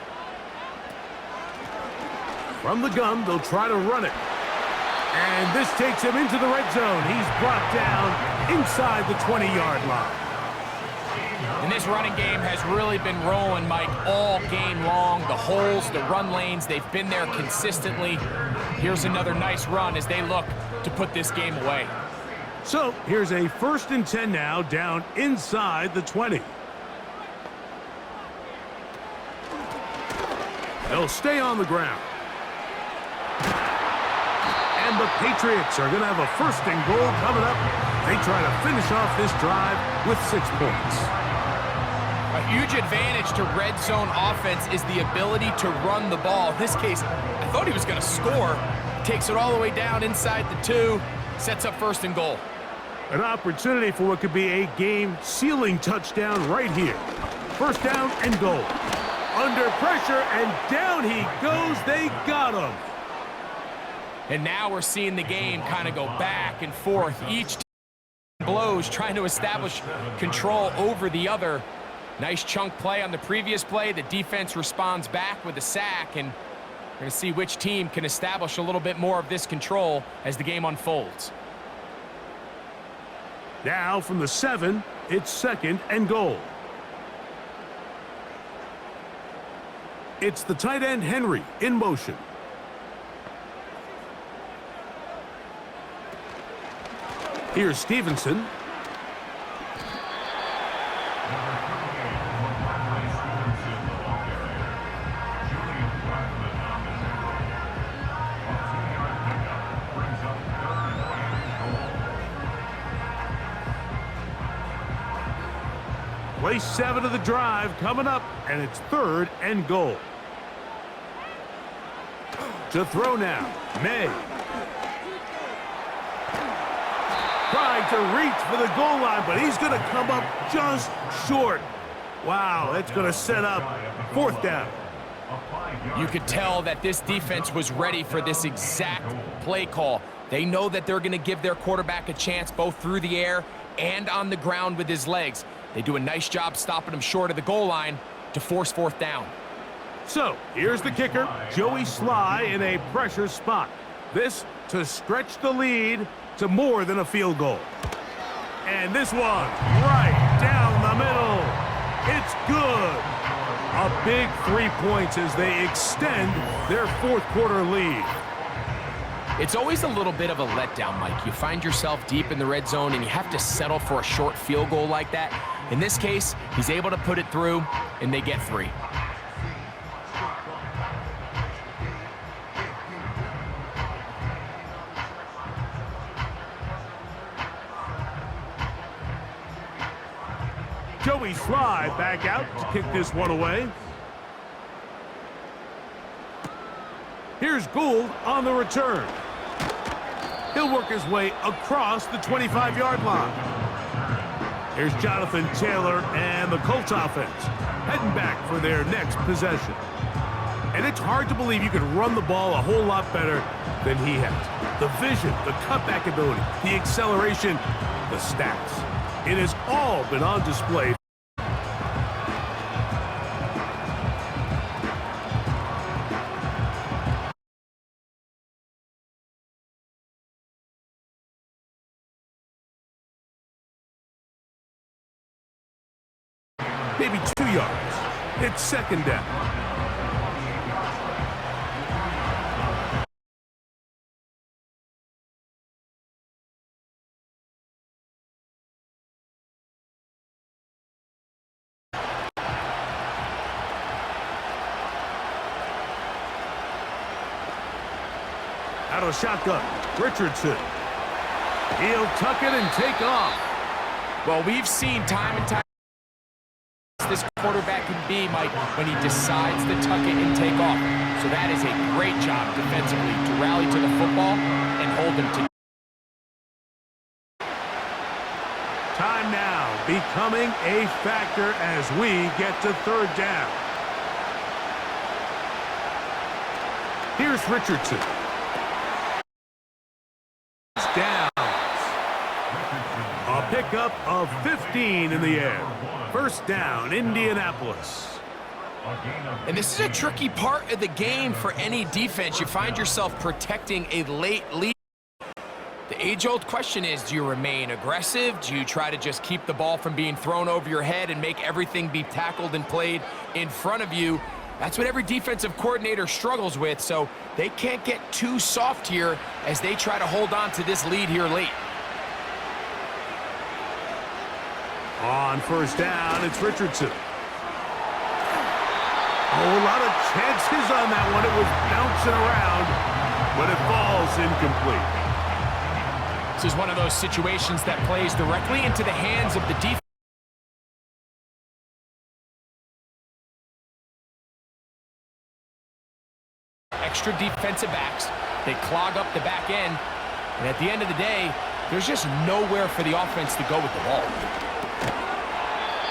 From the gun, they'll try to run it. And this takes him into the red zone. He's brought down inside the 20-yard line. And this running game has really been rolling, Mike, all game long. The holes, the run lanes, they've been there consistently. Here's another nice run as they look to put this game away. So here's a 1st and 10 now, down inside the 20. They'll stay on the ground. And the Patriots are going to have a 1st and goal coming up. They try to finish off this drive with 6 points. A huge advantage to red zone offense is the ability to run the ball. In this case, I thought he was going to score. Takes it all the way down inside the 2, sets up 1st and goal. An opportunity for what could be a game-sealing touchdown right here. 1st down and goal. Under pressure, and down he goes. They got him. And now we're seeing the game kind of go back and forth. Each team blows, trying to establish control over the other. Nice chunk play on the previous play. The defense responds back with a sack, and we're going to see which team can establish a little bit more of this control as the game unfolds. Now from the 7, it's 2nd and goal. It's the tight end, Henry, in motion. Here's Stevenson. Play 7 of the drive coming up, and it's 3rd and goal. To throw now, May. Trying to reach for the goal line, but he's going to come up just short. Wow, that's going to set up 4th down. You could tell that this defense was ready for this exact play call. They know that they're going to give their quarterback a chance both through the air and on the ground with his legs. They do a nice job stopping him short of the goal line to force 4th down. So, here's the kicker, Joey Sly in a pressure spot. This to stretch the lead to more than a field goal. And this one, right down the middle. It's good. A big 3 points as they extend their fourth quarter lead. It's always a little bit of a letdown, Mike. You find yourself deep in the red zone and you have to settle for a short field goal like that. In this case, he's able to put it through, and they get 3. Joey Sly back out to kick this one away. Here's Gould on the return. He'll work his way across the 25-yard line. Here's Jonathan Taylor and the Colts offense heading back for their next possession. And it's hard to believe you can run the ball a whole lot better than he has. The vision, the cutback ability, the acceleration, the stats. It has all been on display. Maybe 2 yards. It's second down. Out of shotgun, Richardson. He'll tuck it and take off. Well, we've seen time and time this quarterback can be, Mike, when he decides to tuck it and take off. So that is a great job defensively to rally to the football and hold them to. Time now becoming a factor as we get to third down. Here's Richardson. Down. A pickup of 15 in the air. First down, Indianapolis. And this is a tricky part of the game for any defense. You find yourself protecting a late lead. The age-old question is, do you remain aggressive? Do you try to just keep the ball from being thrown over your head and make everything be tackled and played in front of you? That's what every defensive coordinator struggles with, so they can't get too soft here as they try to hold on to this lead here late. On first down, it's Richardson. Oh, a lot of chances on that one. It was bouncing around, but it falls incomplete. This is one of those situations that plays directly into the hands of the defense. Extra defensive backs. They clog up the back end, and at the end of the day, there's just nowhere for the offense to go with the ball.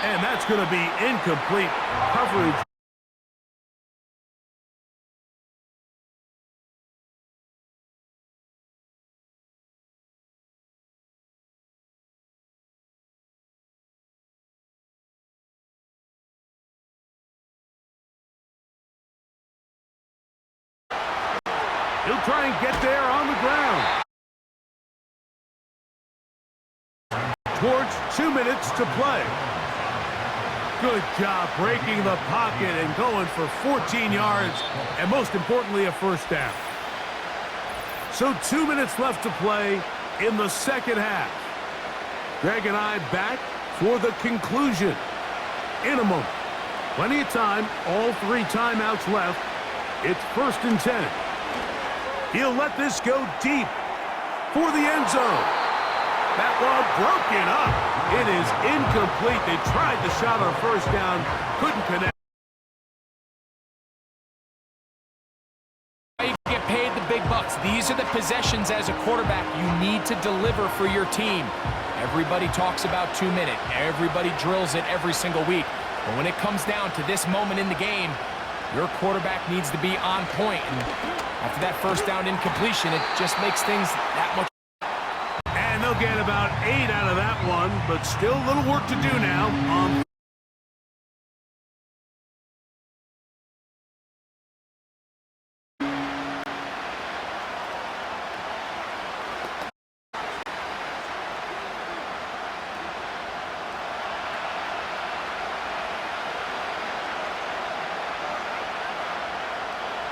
And that's going to be incomplete coverage. He'll try and get there on the ground. Towards 2 minutes to play. Good job breaking the pocket and going for 14 yards, and most importantly, a first down. So 2 minutes left to play in the second half. Greg and I back for the conclusion in a moment. Plenty of time, all 3 timeouts left. It's 1st and 10. He'll let this go deep for the end zone. That ball broken up. It is incomplete. They tried the shot on first down, couldn't connect. You get paid the big bucks. These are the possessions as a quarterback you need to deliver for your team. Everybody talks about 2 minutes. Everybody drills it every single week. But when it comes down to this moment in the game, your quarterback needs to be on point. And after that first down incompletion, it just makes things that much. And they'll get about 8 out of that one, but still a little work to do now.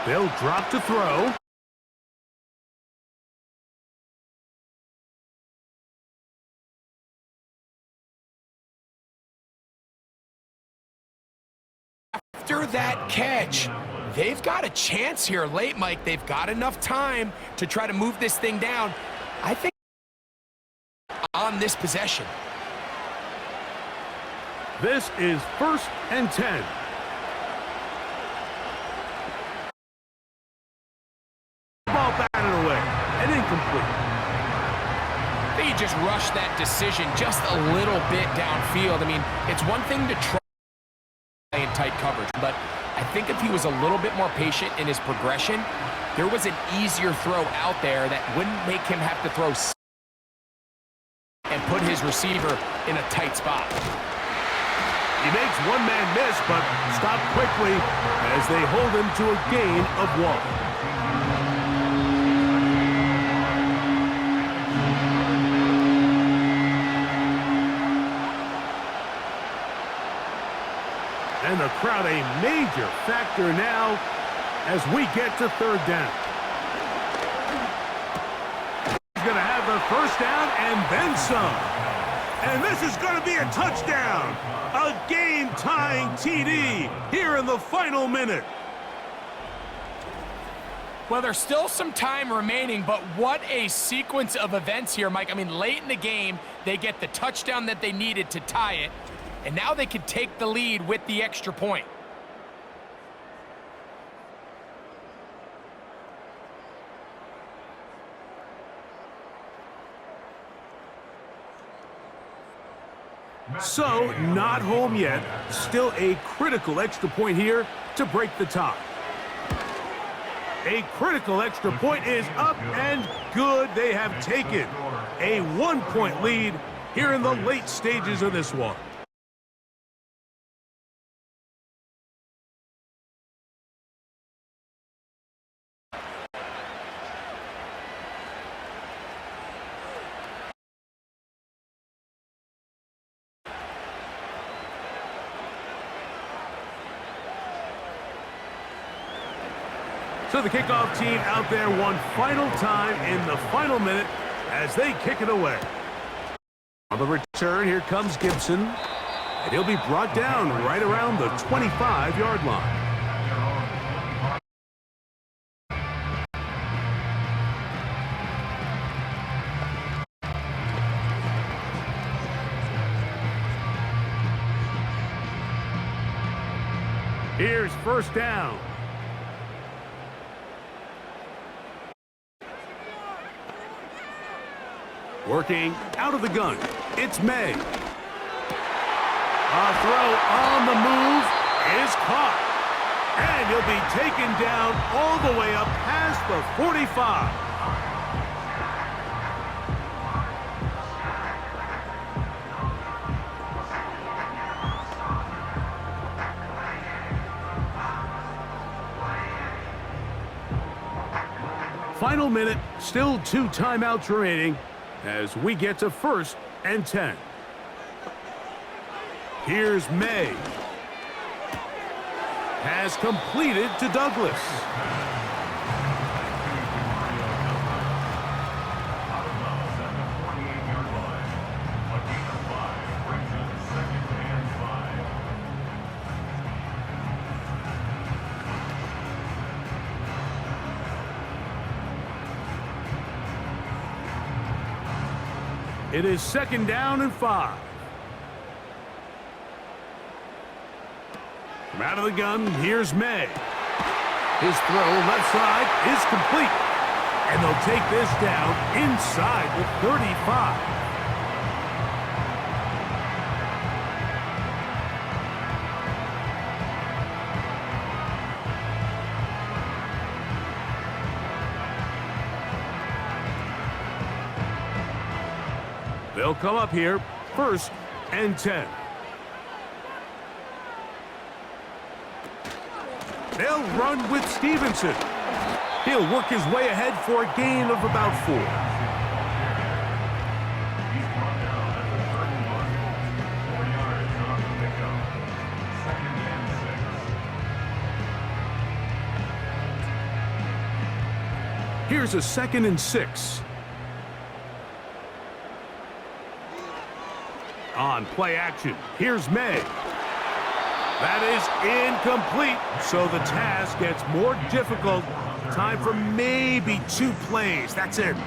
They'll drop to throw. After that catch, they've got a chance here late, Mike. They've got enough time to try to move this thing down. I think on this possession. This is 1st and 10. Ball batted away and incomplete. They just rushed that decision just a little bit downfield. I mean, it's one thing to try in tight coverage, but I think if he was a little bit more patient in his progression, there was an easier throw out there that wouldn't make him have to throw and put his receiver in a tight spot. He makes one man miss, but stopped quickly as they hold him to a gain of 1. And the crowd a major factor now as we get to 3rd down. He's going to have the 1st down and then some. And this is going to be a touchdown. A game-tying TD here in the final minute. Well, there's still some time remaining, but what a sequence of events here, Mike. I mean, late in the game, they get the touchdown that they needed to tie it, and now they can take the lead with the extra point. So, not home yet. Still a critical extra point here to break the tie. A critical extra point is up and good. They have taken a 1-point lead here in the late stages of this one. So the kickoff team out there one final time in the final minute as they kick it away. On the return, here comes Gibson, and he'll be brought down right around the 25-yard line. Here's 1st down. Working out of the gun, it's May. A throw on the move is caught. And he'll be taken down all the way up past the 45. Final minute, still 2 timeouts remaining as we get to 1st and 10. Here's May. Has completed to Douglas. It is 2nd down and 5. From out of the gun, here's May. His throw left side is complete. And they'll take this down inside the 35. They'll come up here, 1st and 10. They'll run with Stevenson. He'll work his way ahead for a gain of about 4. He's brought down at the 31. 4 yards on the pickup. 2nd and 6. Here's a 2nd and 6. On play action, here's May. That is incomplete, so the task gets more difficult. Time for maybe 2 plays. That's it.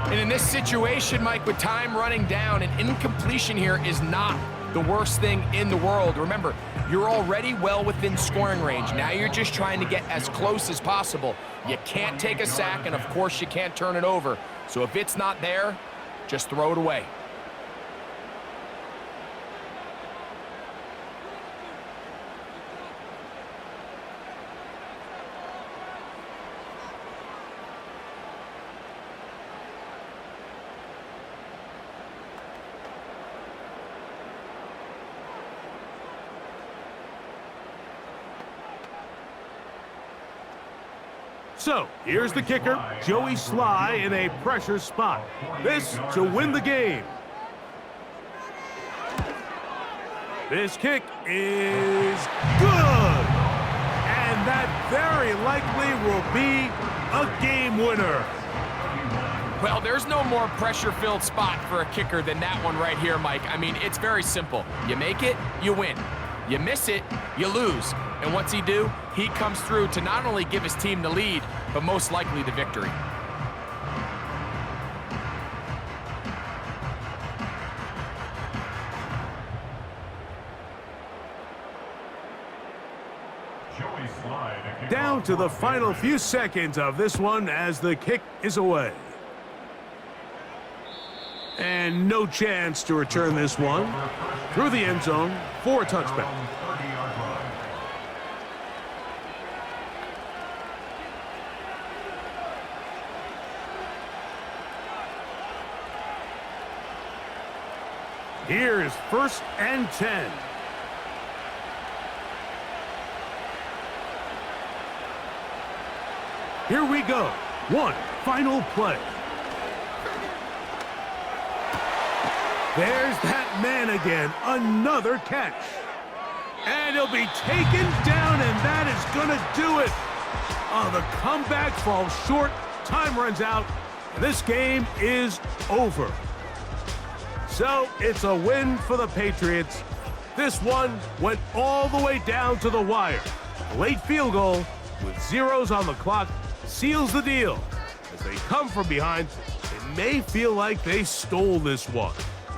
And in this situation, Mike, with time running down, an incompletion here is not the worst thing in the world. Remember, you're already well within scoring range. Now you're just trying to get as close as possible. You can't take a sack, and of course you can't turn it over. So if it's not there, just throw it away. So, here's the kicker, Joey Sly in a pressure spot. This to win the game. This kick is good. And that very likely will be a game winner. Well, there's no more pressure-filled spot for a kicker than that one right here, Mike. I mean, it's very simple. You make it, you win. You miss it, you lose. And what's he do? He comes through to not only give his team the lead, but most likely the victory. Down to the final few seconds of this one as the kick is away. And no chance to return this one through the end zone for a touchback. Here's 1st and 10. Here we go. One final play. There's that man again. Another catch. And he'll be taken down, and that is going to do it. Oh, the comeback falls short. Time runs out. This game is over. So it's a win for the Patriots. This one went all the way down to the wire. A late field goal with zeros on the clock seals the deal. As they come from behind, it may feel like they stole this one.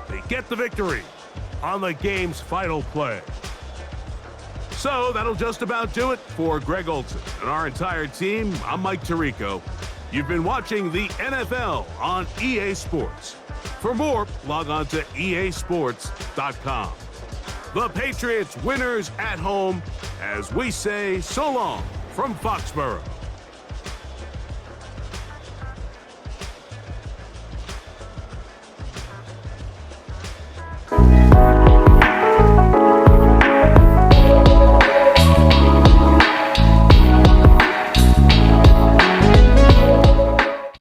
They get the victory on the game's final play. So that'll just about do it for Greg Olson and our entire team. I'm Mike Tirico. You've been watching the NFL on EA Sports. For more, log on to easports.com. The Patriots winners at home as we say so long from Foxborough.